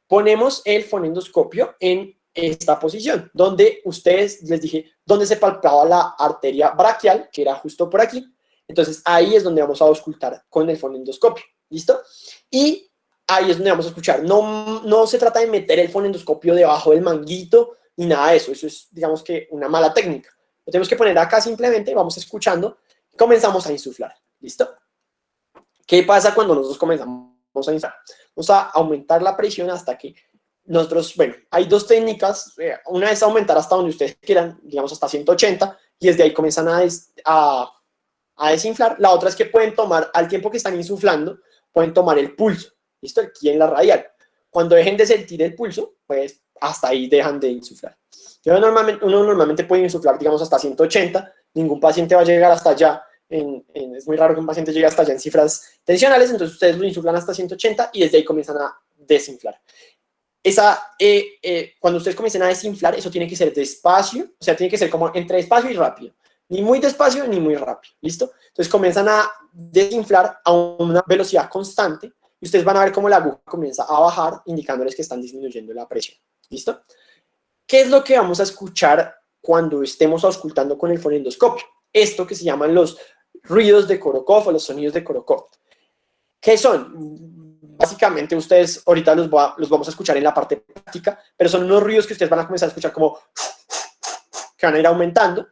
Ponemos el fonendoscopio en esta posición, donde ustedes, les dije, donde se palpaba la arteria braquial, que era justo por aquí. Entonces, ahí es donde vamos a auscultar con el fonendoscopio, ¿listo? Y ahí es donde vamos a escuchar. No se trata de meter el fonendoscopio debajo del manguito, ni nada de eso. Eso es, digamos que, una mala técnica. Lo tenemos que poner acá simplemente, vamos escuchando, y comenzamos a insuflar, ¿listo? ¿Qué pasa cuando nosotros comenzamos a insuflar? Vamos a aumentar la presión hasta que nosotros, bueno, hay 2 técnicas. Una es aumentar hasta donde ustedes quieran, digamos hasta 180, y desde ahí comienzan a desinflar. La otra es que pueden tomar, al tiempo que están insuflando, pueden tomar el pulso, ¿listo? Aquí en la radial. Cuando dejen de sentir el pulso, pues hasta ahí dejan de insuflar. Uno normalmente puede insuflar, digamos, hasta 180, ningún paciente va a llegar hasta allá. Es muy raro que un paciente llegue hasta allá en cifras tensionales, entonces ustedes lo insuflan hasta 180 y desde ahí comienzan a desinflar. Cuando ustedes comiencen a desinflar, eso tiene que ser despacio, o sea, tiene que ser como entre despacio y rápido. Ni muy despacio ni muy rápido, ¿listo? Entonces comienzan a desinflar a una velocidad constante y ustedes van a ver cómo la aguja comienza a bajar, indicándoles que están disminuyendo la presión, ¿listo? ¿Qué es lo que vamos a escuchar cuando estemos auscultando con el fonendoscopio? Esto que se llaman los ruidos de Korokov o los sonidos de Korokov. ¿Qué son? Básicamente ustedes ahorita los vamos a escuchar en la parte práctica, pero son unos ruidos que ustedes van a comenzar a escuchar como que van a ir aumentando,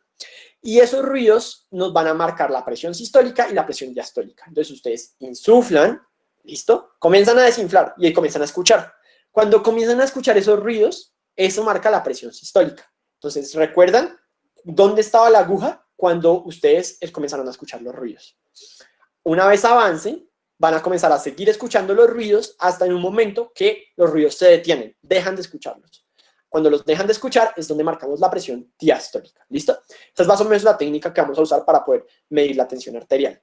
y esos ruidos nos van a marcar la presión sistólica y la presión diastólica. Entonces ustedes insuflan, ¿listo? Comienzan a desinflar y ahí comienzan a escuchar. Cuando comienzan a escuchar esos ruidos, eso marca la presión sistólica. Entonces, ¿recuerdan dónde estaba la aguja? cuando ustedes comenzaron a escuchar los ruidos. Una vez avancen, van a comenzar a seguir escuchando los ruidos hasta en un momento que los ruidos se detienen, dejan de escucharlos. Cuando los dejan de escuchar es donde marcamos la presión diastólica. ¿Listo? Esa es más o menos la técnica que vamos a usar para poder medir la tensión arterial.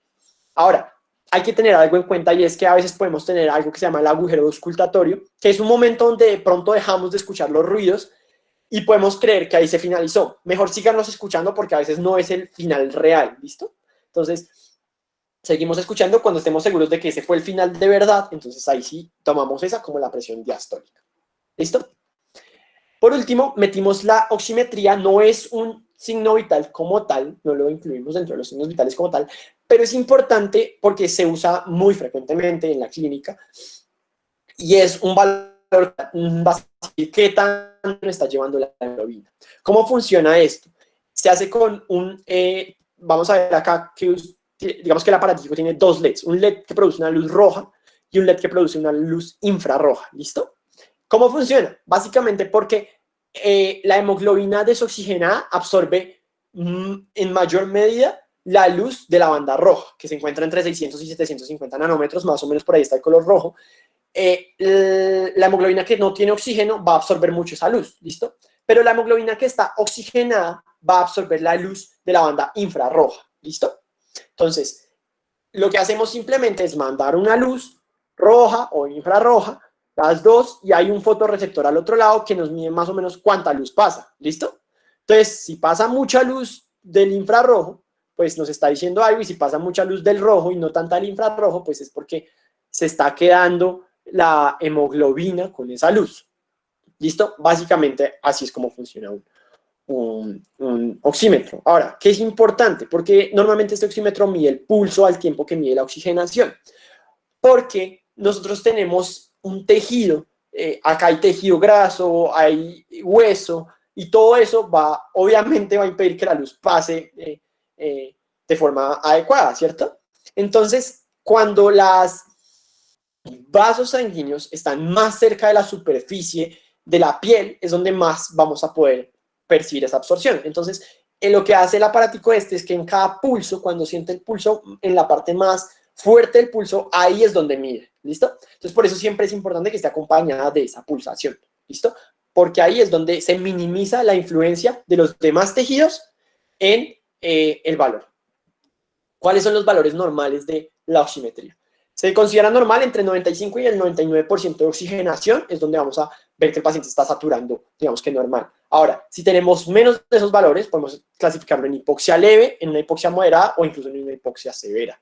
Ahora, hay que tener algo en cuenta y es que a veces podemos tener algo que se llama el agujero auscultatorio, que es un momento donde de pronto dejamos de escuchar los ruidos y podemos creer que ahí se finalizó. Mejor síganos escuchando porque a veces no es el final real. ¿Listo? Entonces, seguimos escuchando cuando estemos seguros de que ese fue el final de verdad, entonces ahí sí tomamos esa como la presión diastólica. ¿Listo? Por último, metimos la oximetría, no es un signo vital como tal, no lo incluimos dentro de los signos vitales como tal, pero es importante porque se usa muy frecuentemente en la clínica y es un valor básico que tanto está llevando la hemoglobina. ¿Cómo funciona esto? Se hace con un, vamos a ver acá que digamos que el aparatico tiene dos LEDs, un LED que produce una luz roja y un LED que produce una luz infrarroja, ¿listo? ¿Cómo funciona? Básicamente porque la hemoglobina desoxigenada absorbe en mayor medida la luz de la banda roja, que se encuentra entre 600 y 750 nanómetros, más o menos por ahí está el color rojo. La hemoglobina que no tiene oxígeno va a absorber mucho esa luz, ¿listo? Pero la hemoglobina que está oxigenada va a absorber la luz de la banda infrarroja, ¿listo? Entonces, lo que hacemos simplemente es mandar una luz roja o infrarroja, las dos, y hay un fotorreceptor al otro lado que nos mide más o menos cuánta luz pasa, ¿listo? Entonces, si pasa mucha luz del infrarrojo, pues nos está diciendo algo, y si pasa mucha luz del rojo y no tanta del infrarrojo, pues es porque se está quedando la hemoglobina con esa luz, ¿listo? Básicamente, así es como funciona un oxímetro. Ahora, ¿qué es importante? Porque normalmente este oxímetro mide el pulso al tiempo que mide la oxigenación. Porque nosotros tenemos un tejido, acá hay tejido graso, hay hueso, y todo eso obviamente va a impedir que la luz pase de forma adecuada, ¿cierto? Entonces, cuando los vasos sanguíneos están más cerca de la superficie de la piel, es donde más vamos a poder percibir esa absorción. Entonces, lo que hace el aparatico este es que en cada pulso, cuando siente el pulso, en la parte más fuerte del pulso, ahí es donde mide, ¿listo? Entonces, por eso siempre es importante que esté acompañada de esa pulsación, ¿listo? Porque ahí es donde se minimiza la influencia de los demás tejidos en el valor. ¿Cuáles son los valores normales de la oximetría? Se considera normal entre el 95 y el 99% de oxigenación, es donde vamos a ver que el paciente está saturando, digamos que normal. Ahora, si tenemos menos de esos valores, podemos clasificarlo en hipoxia leve, en una hipoxia moderada o incluso en una hipoxia severa.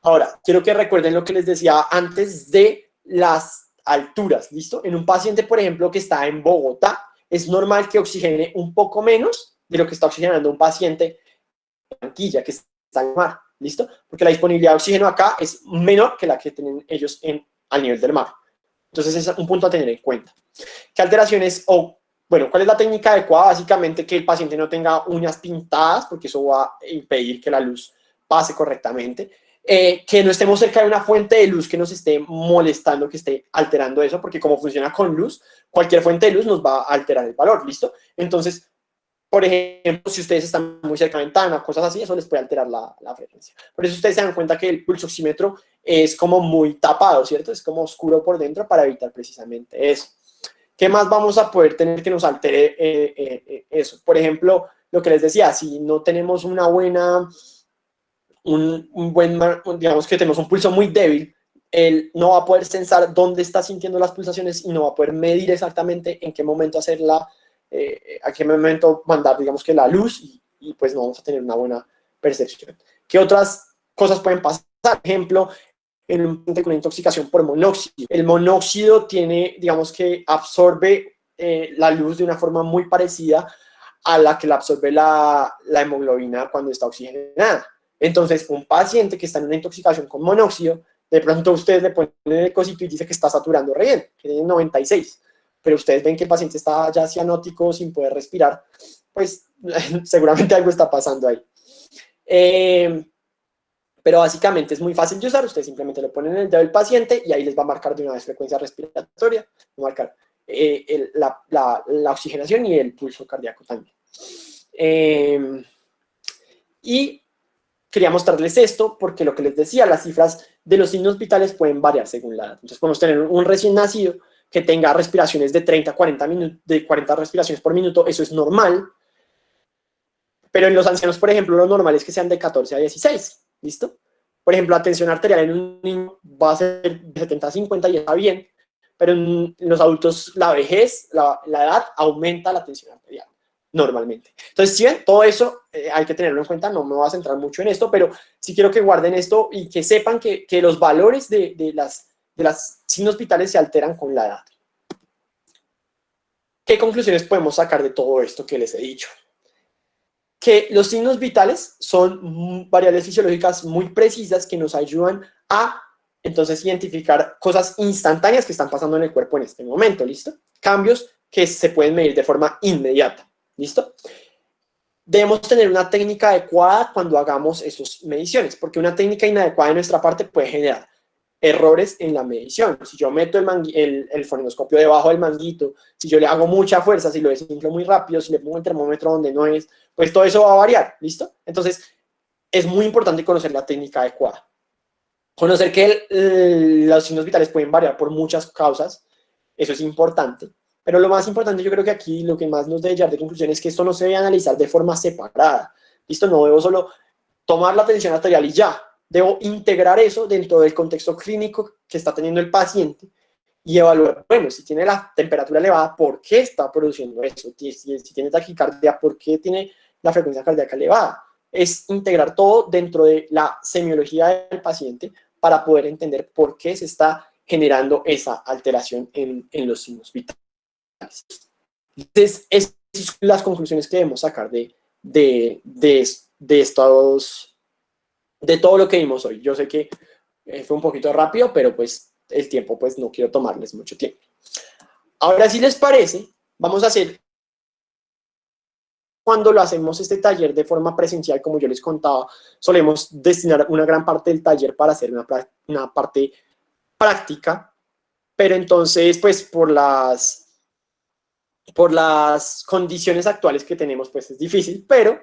Ahora, quiero que recuerden lo que les decía antes de las alturas, ¿listo? En un paciente, por ejemplo, que está en Bogotá, es normal que oxigene un poco menos de lo que está oxigenando un paciente en Barranquilla, que está en el mar, ¿listo? Porque la disponibilidad de oxígeno acá es menor que la que tienen ellos al nivel del mar. Entonces, es un punto a tener en cuenta. ¿Qué alteraciones bueno, cuál es la técnica adecuada? Básicamente que el paciente no tenga uñas pintadas, porque eso va a impedir que la luz pase correctamente. Que no estemos cerca de una fuente de luz que nos esté molestando, que esté alterando eso, porque como funciona con luz, cualquier fuente de luz nos va a alterar el valor, ¿listo? Entonces, por ejemplo, si ustedes están muy cerca de la ventana, cosas así, eso les puede alterar la frecuencia. Por eso ustedes se dan cuenta que el pulsoxímetro es como muy tapado, ¿cierto? Es como oscuro por dentro para evitar precisamente eso. ¿Qué más vamos a poder tener que nos altere eso? Por ejemplo, lo que les decía, si no tenemos una buena... digamos que tenemos un pulso muy débil, él no va a poder sensar dónde está sintiendo las pulsaciones y no va a poder medir exactamente en qué momento hacerla, a qué momento mandar, digamos que la luz y pues no vamos a tener una buena percepción. ¿Qué otras cosas pueden pasar? Por ejemplo, en un paciente con intoxicación por monóxido. El monóxido tiene, digamos que absorbe la luz de una forma muy parecida a la que la absorbe la hemoglobina cuando está oxigenada. Entonces, un paciente que está en una intoxicación con monóxido, de pronto ustedes le ponen el cosito y dice que está saturando re bien, que tiene 96, pero ustedes ven que el paciente está ya cianótico sin poder respirar, pues seguramente algo está pasando ahí. Pero básicamente es muy fácil de usar, ustedes simplemente lo ponen en el dedo del paciente y ahí les va a marcar de una vez frecuencia respiratoria, va a marcar la oxigenación y el pulso cardíaco también. Y quería mostrarles esto porque lo que les decía, las cifras de los signos vitales pueden variar según la edad. Entonces podemos tener un recién nacido que tenga respiraciones de 30 a 40 minutos, de 40 respiraciones por minuto, eso es normal, pero en los ancianos, por ejemplo, lo normal es que sean de 14 a 16, ¿listo? Por ejemplo, la tensión arterial en un niño va a ser de 70 a 50 y está bien, pero en los adultos la vejez, la edad aumenta la tensión arterial normalmente. Entonces, si ven, todo eso hay que tenerlo en cuenta, no me voy a centrar mucho en esto, pero sí quiero que guarden esto y que sepan que los valores de las signos vitales se alteran con la edad. ¿Qué conclusiones podemos sacar de todo esto que les he dicho? Que los signos vitales son variables fisiológicas muy precisas que nos ayudan a entonces identificar cosas instantáneas que están pasando en el cuerpo en este momento, ¿listo? Cambios que se pueden medir de forma inmediata, ¿listo? Debemos tener una técnica adecuada cuando hagamos esas mediciones, porque una técnica inadecuada de nuestra parte puede generar errores en la medición. Si yo meto el fonendoscopio debajo del manguito, si yo le hago mucha fuerza, si lo desinflo muy rápido, si le pongo el termómetro donde no es, pues todo eso va a variar, ¿listo? Entonces, es muy importante conocer la técnica adecuada. Conocer que los signos vitales pueden variar por muchas causas, eso es importante. Pero lo más importante, yo creo que aquí lo que más nos debe llevar de conclusión es que esto no se debe analizar de forma separada. ¿Listo? No debo solo tomar la tensión arterial y ya. Debo integrar eso dentro del contexto clínico que está teniendo el paciente y evaluar, bueno, si tiene la temperatura elevada, ¿por qué está produciendo eso? Si tiene taquicardia, ¿por qué tiene la frecuencia cardíaca elevada? Es integrar todo dentro de la semiología del paciente para poder entender por qué se está generando esa alteración en los signos vitales. Entonces, esas son las conclusiones que debemos sacar de estos, de todo lo que vimos hoy. Yo sé que fue un poquito rápido, pero pues el tiempo, pues no quiero tomarles mucho tiempo. Ahora, si les parece, vamos a hacer, cuando lo hacemos este taller de forma presencial, como yo les contaba, solemos destinar una gran parte del taller para hacer una parte práctica, pero entonces, pues por las condiciones actuales que tenemos, pues es difícil, pero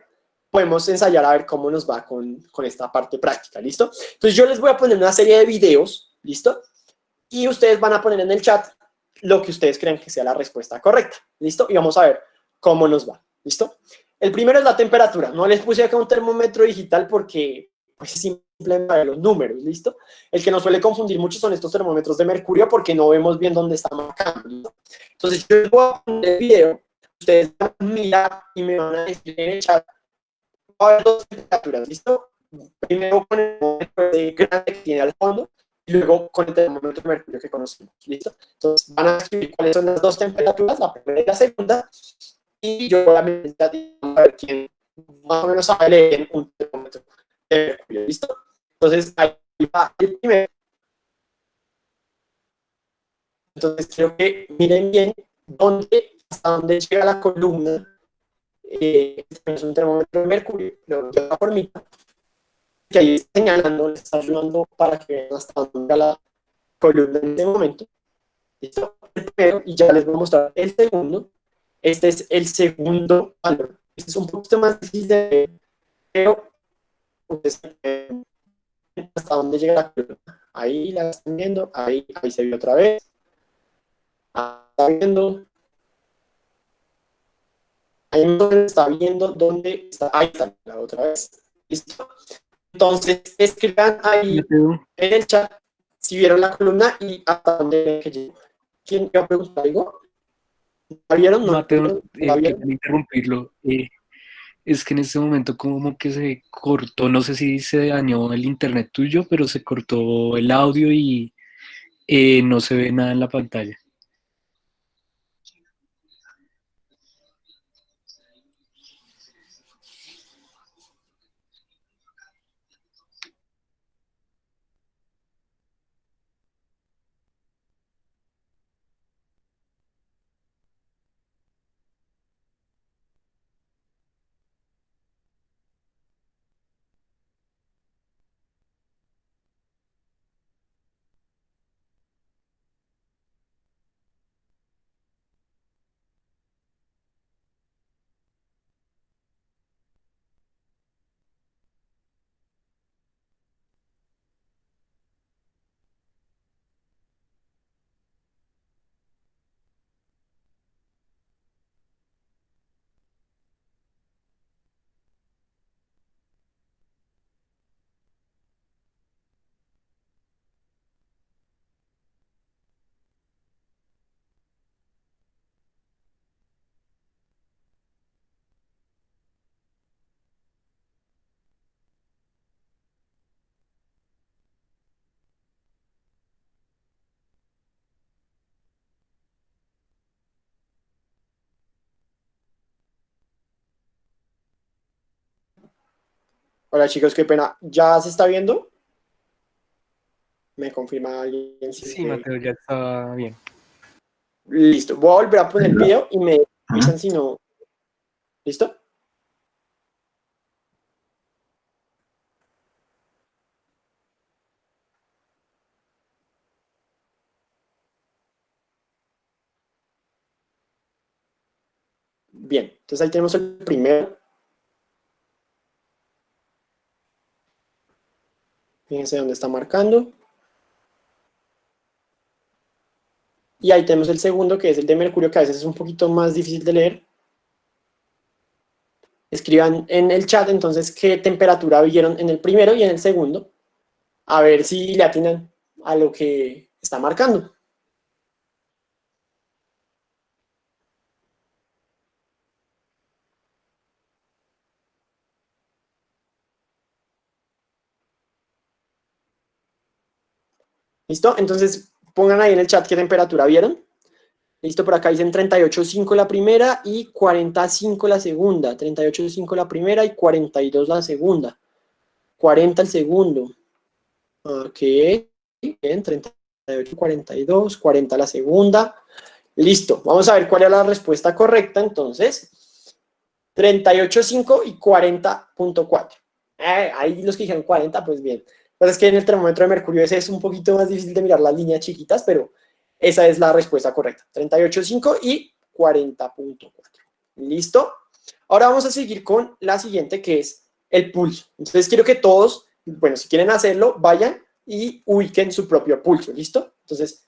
podemos ensayar a ver cómo nos va con esta parte práctica, ¿listo? Entonces yo les voy a poner una serie de videos, ¿listo? Y ustedes van a poner en el chat lo que ustedes crean que sea la respuesta correcta, ¿listo? Y vamos a ver cómo nos va, ¿listo? El primero es la temperatura. No les puse acá un termómetro digital porque pues, es simplemente ver los números, ¿listo? El que nos suele confundir mucho son estos termómetros de mercurio porque no vemos bien dónde está marcando, ¿listo? Entonces yo les voy a poner el video, ustedes van a mirar y me van a decir en el chat, va a haber dos temperaturas, ¿listo? Primero con el termómetro grande que tiene al fondo y luego con el termómetro de mercurio que conocemos, ¿listo? Entonces van a escribir cuáles son las dos temperaturas, la primera y la segunda, y yo voy a meditar a ver quién más o menos sabe leer un termómetro de mercurio, ¿listo? Entonces ahí va el primero. Entonces quiero que miren bien hasta dónde llega la columna. Es un termómetro de mercurio, lo lleva por mí, que ahí está señalando, le está ayudando para que vean hasta dónde llega la columna en este momento. ¿Listo? El primero, y ya les voy a mostrar el segundo. Este es el segundo valor. Este es un poquito más difícil de ver, pero ustedes ven hasta dónde llega la columna. Ahí la están viendo, ahí se vio otra vez. Ahí está viendo. Ahí no está viendo dónde está. Ahí está la otra vez. ¿Listo? Entonces, escriban ahí Mateo, en el chat si vieron la columna y hasta dónde llegó. ¿Quién me va a preguntar algo? ¿La vieron? ¿No la Mateo, vieron? ¿La qué vieron? pena interrumpirlo. Es que en este momento como que se cortó, no sé si se dañó el internet tuyo, pero se cortó el audio y no se ve nada en la pantalla. Hola chicos, qué pena. ¿Ya se está viendo? ¿Me confirma alguien? Sí, Mateo, ya está bien. Listo. Voy a volver a poner el video y me avisan si no. ¿Listo? Bien. Entonces ahí tenemos el primero. Fíjense dónde está marcando. Y ahí tenemos el segundo, que es el de Mercurio, que a veces es un poquito más difícil de leer. Escriban en el chat entonces qué temperatura vieron en el primero y en el segundo. A ver si le atinan a lo que está marcando. ¿Listo? Entonces pongan ahí en el chat qué temperatura vieron. Listo, por acá dicen 38.5 la primera y 40.5 la segunda. 38.5 la primera y 42 la segunda. 40 el segundo. Ok, bien, 38, 42, 40 la segunda. Listo, vamos a ver cuál es la respuesta correcta entonces. 38.5 y 40.4. Ahí los que dijeron 40, pues bien. Pues es que en el termómetro de mercurio ese es un poquito más difícil de mirar las líneas chiquitas, pero esa es la respuesta correcta. 38.5 y 40.4. ¿Listo? Ahora vamos a seguir con la siguiente, que es el pulso. Entonces quiero que todos, bueno, si quieren hacerlo, vayan y ubiquen su propio pulso. ¿Listo? Entonces,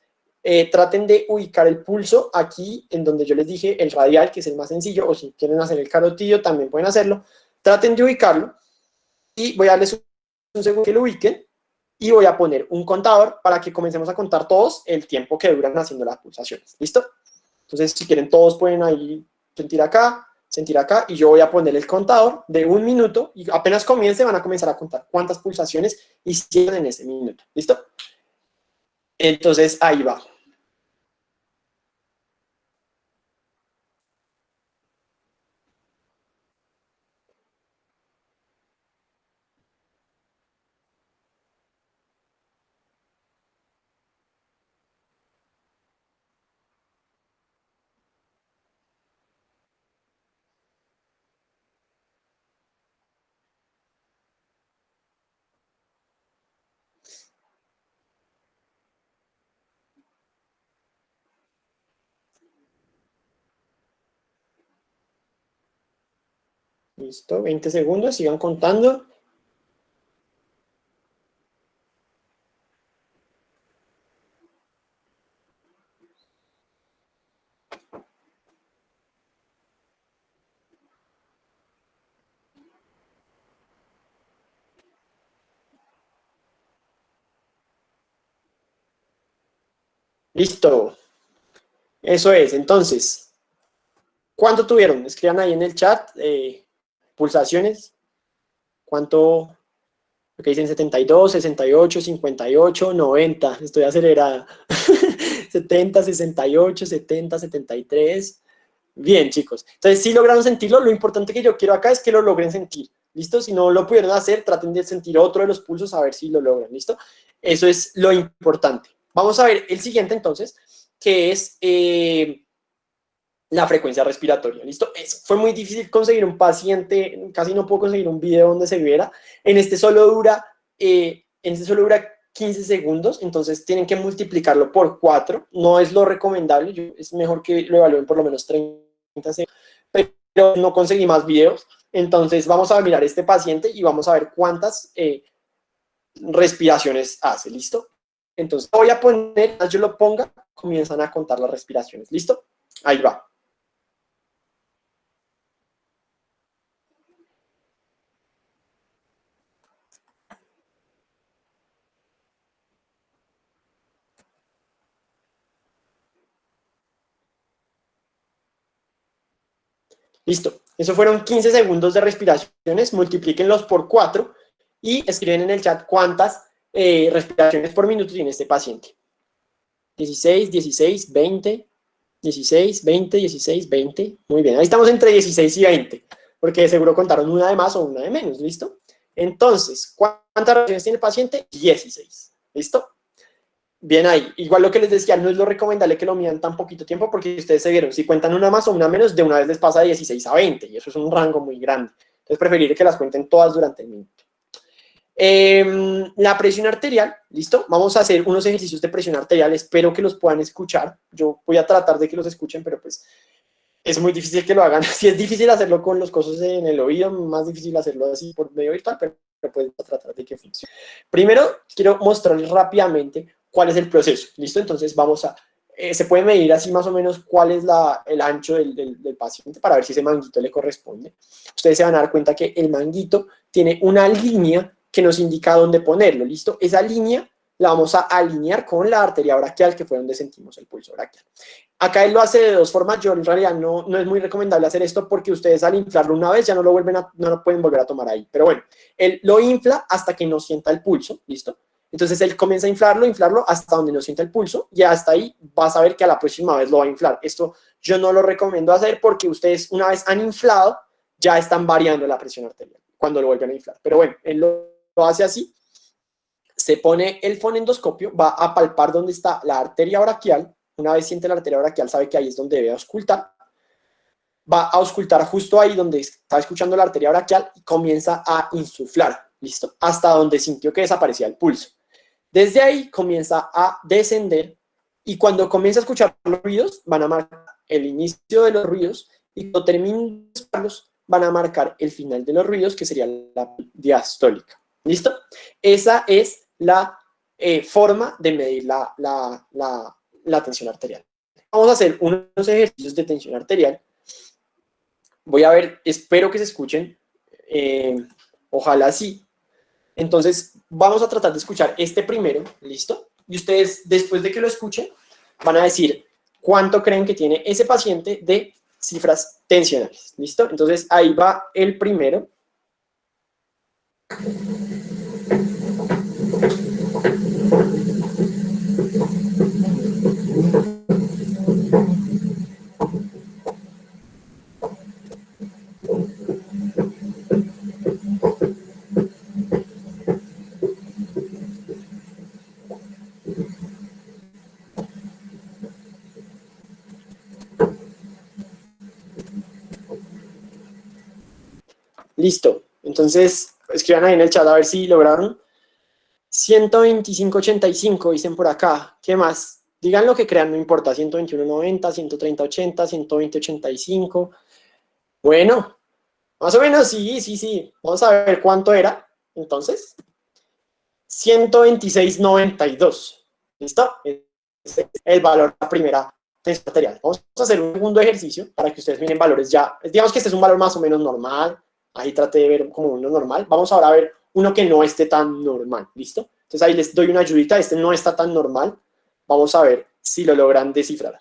traten de ubicar el pulso aquí en donde yo les dije el radial, que es el más sencillo, o si quieren hacer el carotillo también pueden hacerlo. Traten de ubicarlo y voy a darles un segundo que lo ubiquen y voy a poner un contador para que comencemos a contar todos el tiempo que duran haciendo las pulsaciones. ¿Listo? Entonces, si quieren, todos pueden ahí sentir acá, y yo voy a poner el contador de 1 minuto y apenas comience van a comenzar a contar cuántas pulsaciones hicieron en ese minuto. ¿Listo? Entonces, ahí va. Listo, 20 segundos, sigan contando. Listo. Eso es, entonces, ¿cuánto tuvieron? Escriban ahí en el chat, pulsaciones, ¿cuánto? Porque dicen 72, 68, 58, 90, estoy acelerada. 70, 68, 70, 73. Bien, chicos. Entonces, si lograron sentirlo, lo importante que yo quiero acá es que lo logren sentir. ¿Listo? Si no lo pudieron hacer, traten de sentir otro de los pulsos a ver si lo logran. ¿Listo? Eso es lo importante. Vamos a ver el siguiente entonces, que es la frecuencia respiratoria. ¿Listo? Fue muy difícil conseguir un paciente, casi no puedo conseguir un video donde se viera. En este solo dura 15 segundos, entonces tienen que multiplicarlo por 4. No es lo recomendable, es mejor que lo evalúen por lo menos 30 segundos, pero no conseguí más videos. Entonces vamos a mirar este paciente y vamos a ver cuántas respiraciones hace. ¿Listo? Entonces voy a poner, yo lo ponga, comienzan a contar las respiraciones. ¿Listo? Ahí va. Listo. Eso fueron 15 segundos de respiraciones. Multiplíquenlos por 4 y escriben en el chat cuántas respiraciones por minuto tiene este paciente. 16, 16, 20, 16, 20, 16, 20. Muy bien. Ahí estamos entre 16 y 20, porque seguro contaron una de más o una de menos. ¿Listo? Entonces, ¿cuántas revoluciones tiene el paciente? 16. ¿Listo? Bien ahí. Igual lo que les decía, no es lo recomendable que lo midan tan poquito tiempo porque ustedes se vieron, si cuentan una más o una menos, de una vez les pasa de 16 a 20 y eso es un rango muy grande. Entonces, preferible que las cuenten todas durante el minuto. La presión arterial, ¿listo? Vamos a hacer unos ejercicios de presión arterial, espero que los puedan escuchar. Yo voy a tratar de que los escuchen, pero pues es muy difícil que lo hagan. Si es difícil hacerlo con los cosas en el oído, más difícil hacerlo así por medio virtual, pero pues voy a tratar de que funcione. Primero, quiero mostrarles rápidamente cuál es el proceso, ¿listo? Entonces vamos a, se puede medir así más o menos cuál es el ancho del paciente para ver si ese manguito le corresponde. Ustedes se van a dar cuenta que el manguito tiene una línea que nos indica dónde ponerlo, ¿listo? Esa línea la vamos a alinear con la arteria braquial, que fue donde sentimos el pulso braquial. Acá él lo hace de dos formas. Yo en realidad no es muy recomendable hacer esto porque ustedes al inflarlo una vez ya no lo pueden volver a tomar ahí. Pero bueno, él lo infla hasta que no sienta el pulso, ¿listo? Entonces él comienza a inflarlo hasta donde no sienta el pulso y hasta ahí vas a ver que a la próxima vez lo va a inflar. Esto yo no lo recomiendo hacer porque ustedes una vez han inflado ya están variando la presión arterial cuando lo vuelven a inflar. Pero bueno, él lo hace así. Se pone el fonendoscopio, va a palpar donde está la arteria braquial. Una vez siente la arteria braquial, sabe que ahí es donde debe auscultar. Va a auscultar justo ahí donde está escuchando la arteria braquial y comienza a insuflar, ¿listo? Hasta donde sintió que desaparecía el pulso. Desde ahí comienza a descender y cuando comienza a escuchar los ruidos, van a marcar el inicio de los ruidos y cuando terminen de escucharlos, van a marcar el final de los ruidos, que sería la diastólica. ¿Listo? Esa es la forma de medir la tensión arterial. Vamos a hacer unos ejercicios de tensión arterial. Voy a ver, espero que se escuchen. Ojalá sí. Entonces, vamos a tratar de escuchar este primero, ¿listo? Y ustedes, después de que lo escuchen, van a decir cuánto creen que tiene ese paciente de cifras tensionales, ¿listo? Entonces, ahí va el primero. Listo. Entonces, escriban ahí en el chat a ver si lograron. 125.85 dicen por acá. ¿Qué más? Digan lo que crean, no importa. 121.90, 130.80, 120.85. Bueno, más o menos sí. Vamos a ver cuánto era. Entonces, 126.92. ¿Listo? Este es el valor de la primera tensión arterial. Vamos a hacer un segundo ejercicio para que ustedes miren valores ya. Digamos que este es un valor más o menos normal. Ahí traté de ver como uno normal. Vamos ahora a ver uno que no esté tan normal. ¿Listo? Entonces ahí les doy una ayudita. Este no está tan normal. Vamos a ver si lo logran descifrar.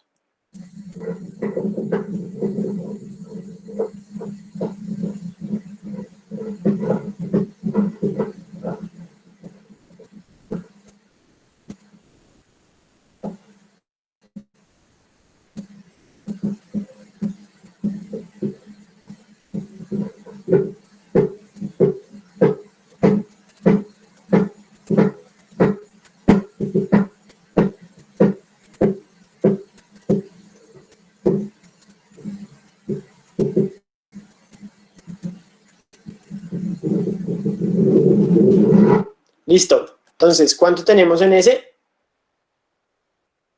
Listo. Entonces, ¿cuánto tenemos en ese?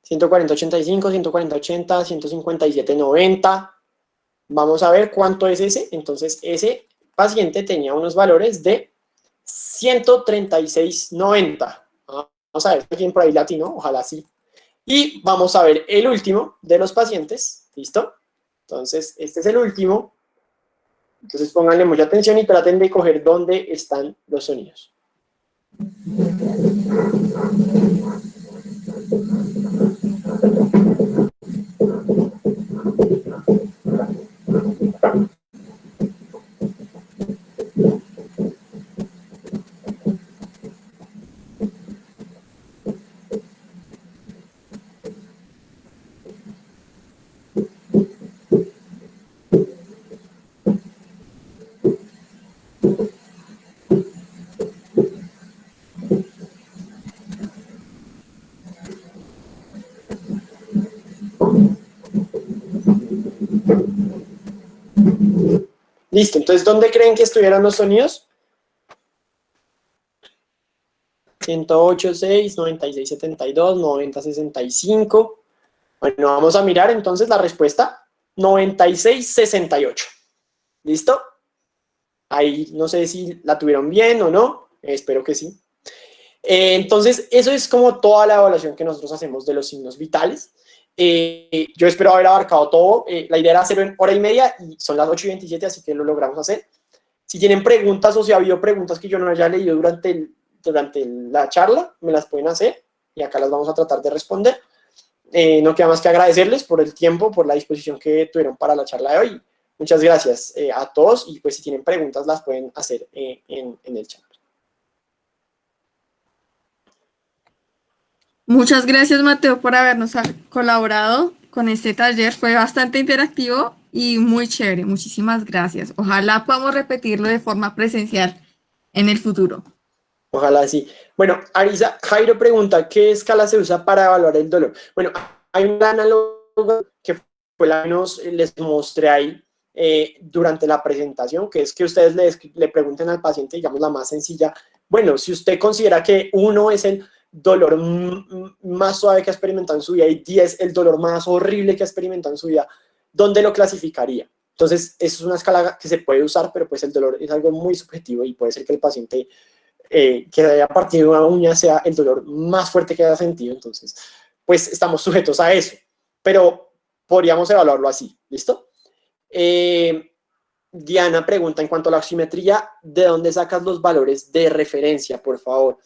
140.85, 140.80, 157.90. Vamos a ver cuánto es ese. Entonces, ese paciente tenía unos valores de 136.90. Vamos a ver si alguien por ahí latino, ojalá sí. Y vamos a ver el último de los pacientes. ¿Listo? Entonces, este es el último. Entonces, pónganle mucha atención y traten de coger dónde están los sonidos. Listo, entonces, ¿dónde creen que estuvieran los sonidos? 108.6, 96.72, 90.65. Bueno, vamos a mirar entonces la respuesta. 96.68. ¿Listo? Ahí no sé si la tuvieron bien o no. Espero que sí. Entonces, eso es como toda la evaluación que nosotros hacemos de los signos vitales. Yo espero haber abarcado todo. La idea era hacerlo en hora y media y son las 8:27, así que lo logramos hacer. Si tienen preguntas o si ha habido preguntas que yo no haya leído durante la charla, me las pueden hacer y acá las vamos a tratar de responder. No queda más que agradecerles por el tiempo, por la disposición que tuvieron para la charla de hoy. Muchas gracias a todos y pues si tienen preguntas las pueden hacer en el chat. Muchas gracias, Mateo, por habernos colaborado con este taller. Fue bastante interactivo y muy chévere. Muchísimas gracias. Ojalá podamos repetirlo de forma presencial en el futuro. Ojalá sí. Bueno, Arisa, Jairo pregunta, ¿qué escala se usa para evaluar el dolor? Bueno, hay un análogo que fue la que les mostré ahí durante la presentación, que es que ustedes le pregunten al paciente, digamos, la más sencilla. Bueno, si usted considera que 1 es el dolor más suave que ha experimentado en su vida y 10 el dolor más horrible que ha experimentado en su vida, ¿dónde lo clasificaría? Entonces, eso es una escala que se puede usar, pero pues el dolor es algo muy subjetivo y puede ser que el paciente que haya partido una uña sea el dolor más fuerte que haya sentido. Entonces, pues estamos sujetos a eso, pero podríamos evaluarlo así, ¿listo? Diana pregunta en cuanto a la oximetría, ¿de dónde sacas los valores de referencia, por favor?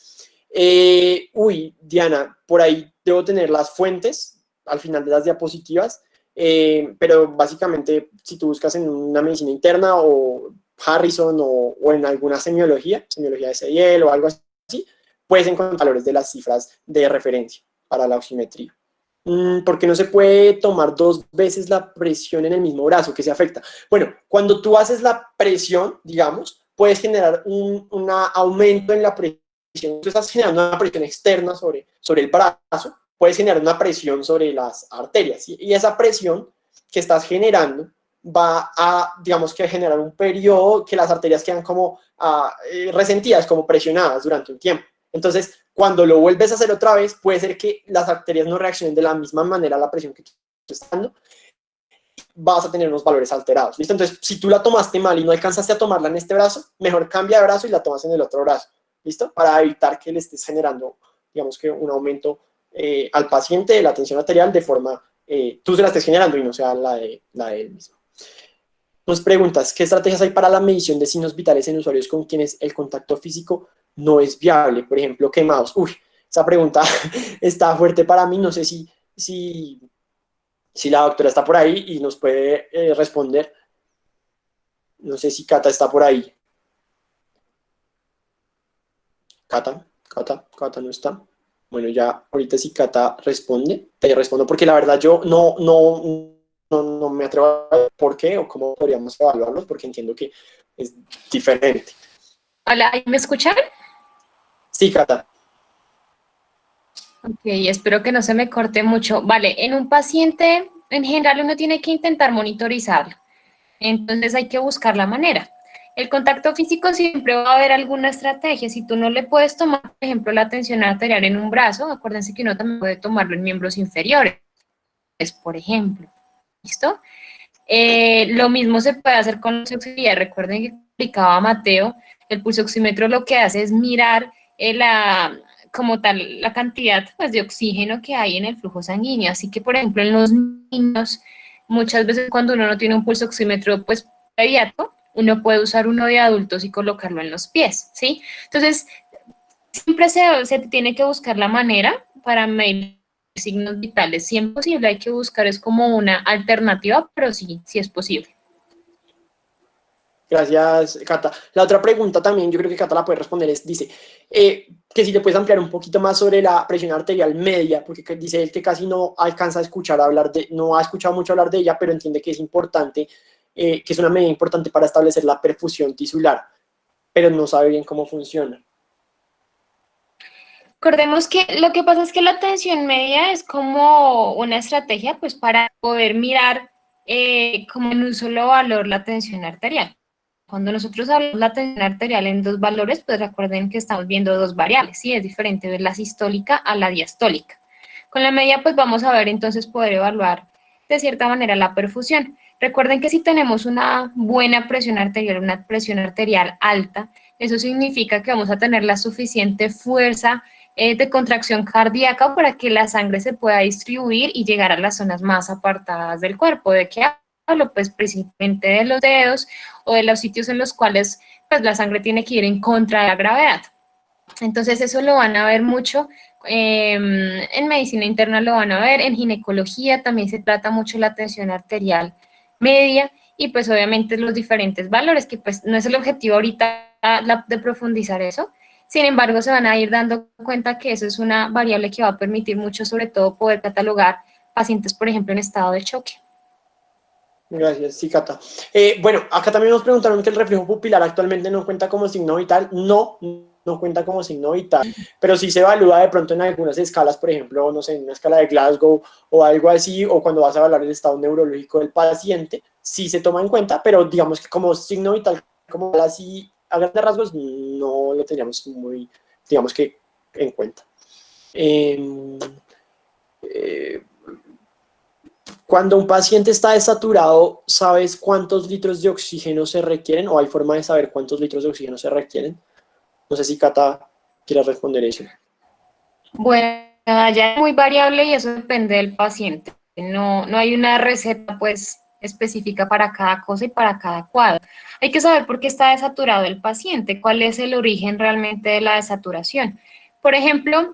Diana, por ahí debo tener las fuentes al final de las diapositivas, pero básicamente si tú buscas en una medicina interna o Harrison o en alguna semiología de SIL o algo así, puedes encontrar valores de las cifras de referencia para la oximetría. Porque no se puede tomar 2 veces la presión en el mismo brazo, que se afecta. Bueno, cuando tú haces la presión, digamos, puedes generar un aumento en la presión. Tú estás generando una presión externa sobre el brazo, puedes generar una presión sobre las arterias. Y esa presión que estás generando va a, digamos, que generar un periodo que las arterias quedan como resentidas, como presionadas durante un tiempo. Entonces, cuando lo vuelves a hacer otra vez, puede ser que las arterias no reaccionen de la misma manera a la presión que tú estás dando, vas a tener unos valores alterados, ¿listo? Entonces, si tú la tomaste mal y no alcanzaste a tomarla en este brazo, mejor cambia de brazo y la tomas en el otro brazo, ¿listo? Para evitar que le estés generando, digamos que un aumento al paciente de la tensión arterial de forma, tú se la estés generando y no sea la de él mismo. Nos preguntas, ¿qué estrategias hay para la medición de signos vitales en usuarios con quienes el contacto físico no es viable? Por ejemplo, quemados. Esa pregunta está fuerte para mí. No sé si la doctora está por ahí y nos puede responder. No sé si Cata está por ahí. Cata no está. Bueno, ya ahorita si Cata responde, te respondo porque la verdad yo no me atrevo a ver por qué o cómo podríamos evaluarlos, porque entiendo que es diferente. Hola, ¿me escuchan? Sí, Cata. Ok, espero que no se me corte mucho. Vale, en un paciente, en general, uno tiene que intentar monitorizarlo. Entonces hay que buscar la manera. El contacto físico siempre va a haber alguna estrategia. Si tú no le puedes tomar, por ejemplo, la tensión arterial en un brazo, acuérdense que uno también puede tomarlo en miembros inferiores, por ejemplo. ¿Listo? Lo mismo se puede hacer con la pulsoximetría. Recuerden que explicaba Mateo, el pulsoxímetro lo que hace es mirar como tal la cantidad pues, de oxígeno que hay en el flujo sanguíneo. Así que, por ejemplo, en los niños, muchas veces cuando uno no tiene un pulsoxímetro pues inmediato, uno puede usar uno de adultos y colocarlo en los pies, ¿sí? Entonces, siempre se tiene que buscar la manera para medir signos vitales. Si es posible, hay que buscar es como una alternativa, pero sí es posible. Gracias, Cata. La otra pregunta también, yo creo que Cata la puede responder, dice, que si le puedes ampliar un poquito más sobre la presión arterial media, porque dice él que casi no alcanza a escuchar no ha escuchado mucho hablar de ella, pero entiende que es importante, que es una medida importante para establecer la perfusión tisular, pero no sabe bien cómo funciona. Recordemos que lo que pasa es que la tensión media es como una estrategia pues para poder mirar como en un solo valor la tensión arterial. Cuando nosotros hablamos de la tensión arterial en dos valores, pues recuerden que estamos viendo dos variables, ¿sí? Es diferente ver la sistólica a la diastólica. Con la media, pues vamos a ver entonces poder evaluar de cierta manera la perfusión. Recuerden que si tenemos una buena presión arterial, una presión arterial alta, eso significa que vamos a tener la suficiente fuerza de contracción cardíaca para que la sangre se pueda distribuir y llegar a las zonas más apartadas del cuerpo. ¿De qué hablo? Pues principalmente de los dedos o de los sitios en los cuales pues la sangre tiene que ir en contra de la gravedad. Entonces eso lo van a ver mucho, en medicina interna lo van a ver, en ginecología también se trata mucho la tensión arterial media y pues obviamente los diferentes valores, que pues no es el objetivo ahorita de profundizar eso. Sin embargo, se van a ir dando cuenta que eso es una variable que va a permitir mucho, sobre todo, poder catalogar pacientes, por ejemplo, en estado de choque. Gracias, sí, Cata. Bueno, acá también nos preguntaron que el reflejo pupilar actualmente no cuenta como signo vital. No, no cuenta como signo vital, pero sí se evalúa de pronto en algunas escalas, por ejemplo, no sé, en una escala de Glasgow o algo así, o cuando vas a evaluar el estado neurológico del paciente, sí se toma en cuenta, pero digamos que como signo vital, como así, a grandes rasgos, no lo teníamos muy, digamos que, en cuenta. Cuando un paciente está desaturado, ¿sabes cuántos litros de oxígeno se requieren? ¿O hay forma de saber cuántos litros de oxígeno se requieren? No sé si Cata quiere responder eso. Bueno, ya es muy variable y eso depende del paciente. No hay una receta pues específica para cada cosa y para cada cuadro. Hay que saber por qué está desaturado el paciente, cuál es el origen realmente de la desaturación. Por ejemplo,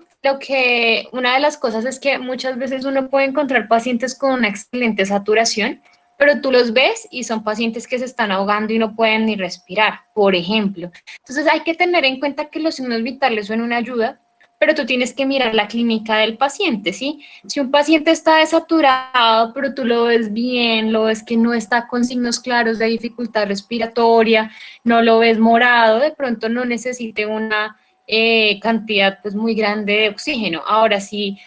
una de las cosas es que muchas veces uno puede encontrar pacientes con una excelente saturación, pero tú los ves y son pacientes que se están ahogando y no pueden ni respirar, por ejemplo. Entonces hay que tener en cuenta que los signos vitales son una ayuda, pero tú tienes que mirar la clínica del paciente, ¿sí? Si un paciente está desaturado, pero tú lo ves bien, lo ves que no está con signos claros de dificultad respiratoria, no lo ves morado, de pronto no necesite una cantidad pues muy grande de oxígeno. Ahora, si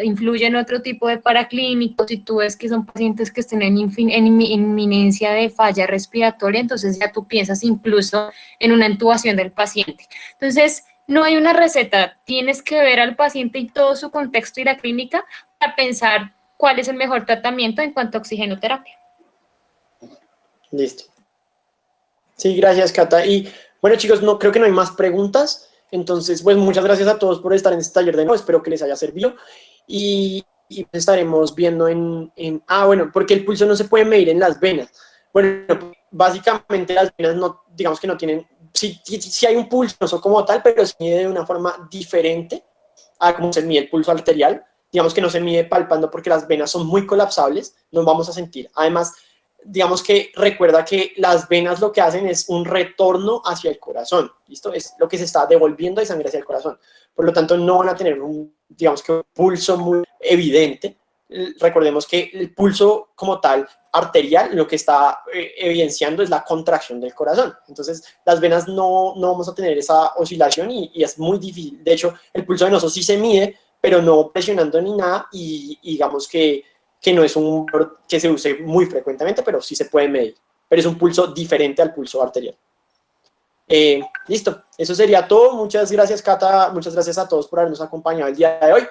influyen otro tipo de paraclínicos, si tú ves que son pacientes que estén en inminencia de falla respiratoria, entonces ya tú piensas incluso en una intubación del paciente. Entonces, no hay una receta, tienes que ver al paciente y todo su contexto y la clínica para pensar cuál es el mejor tratamiento en cuanto a oxigenoterapia. Listo. Sí, gracias, Cata. Y bueno, chicos, creo que no hay más preguntas. Entonces, pues muchas gracias a todos por estar en este taller de nuevo. Espero que les haya servido. Y estaremos viendo bueno, porque el pulso no se puede medir en las venas. Bueno, básicamente las venas no, digamos que no tienen, sí hay un pulso como tal, pero se mide de una forma diferente a cómo se mide el pulso arterial. Digamos que no se mide palpando porque las venas son muy colapsables, no vamos a sentir. Además, digamos que recuerda que las venas lo que hacen es un retorno hacia el corazón, ¿listo? Es lo que se está devolviendo de sangre hacia el corazón. Por lo tanto, no van a tener un pulso muy evidente. Recordemos que el pulso como tal arterial lo que está evidenciando es la contracción del corazón. Entonces, las venas no vamos a tener esa oscilación y es muy difícil. De hecho, el pulso venoso sí se mide, pero no presionando ni nada y digamos que no es un que se use muy frecuentemente, pero sí se puede medir. Pero es un pulso diferente al pulso arterial. Listo, eso sería todo. Muchas gracias, Cata. Muchas gracias a todos por habernos acompañado el día de hoy.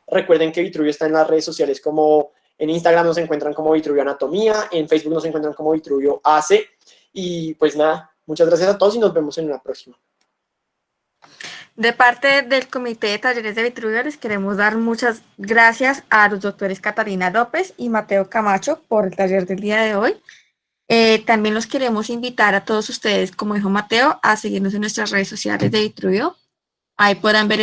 Recuerden que Vitruvio está en las redes sociales, como en Instagram nos encuentran como Vitruvio Anatomía, en Facebook nos encuentran como Vitruvio AC. Y pues nada, muchas gracias a todos y nos vemos en una próxima. De parte del Comité de Talleres de Vitruvio, les queremos dar muchas gracias a los doctores Catarina López y Mateo Camacho por el taller del día de hoy. También los queremos invitar a todos ustedes, como dijo Mateo, a seguirnos en nuestras redes sociales de Vitruvio. Ahí podrán ver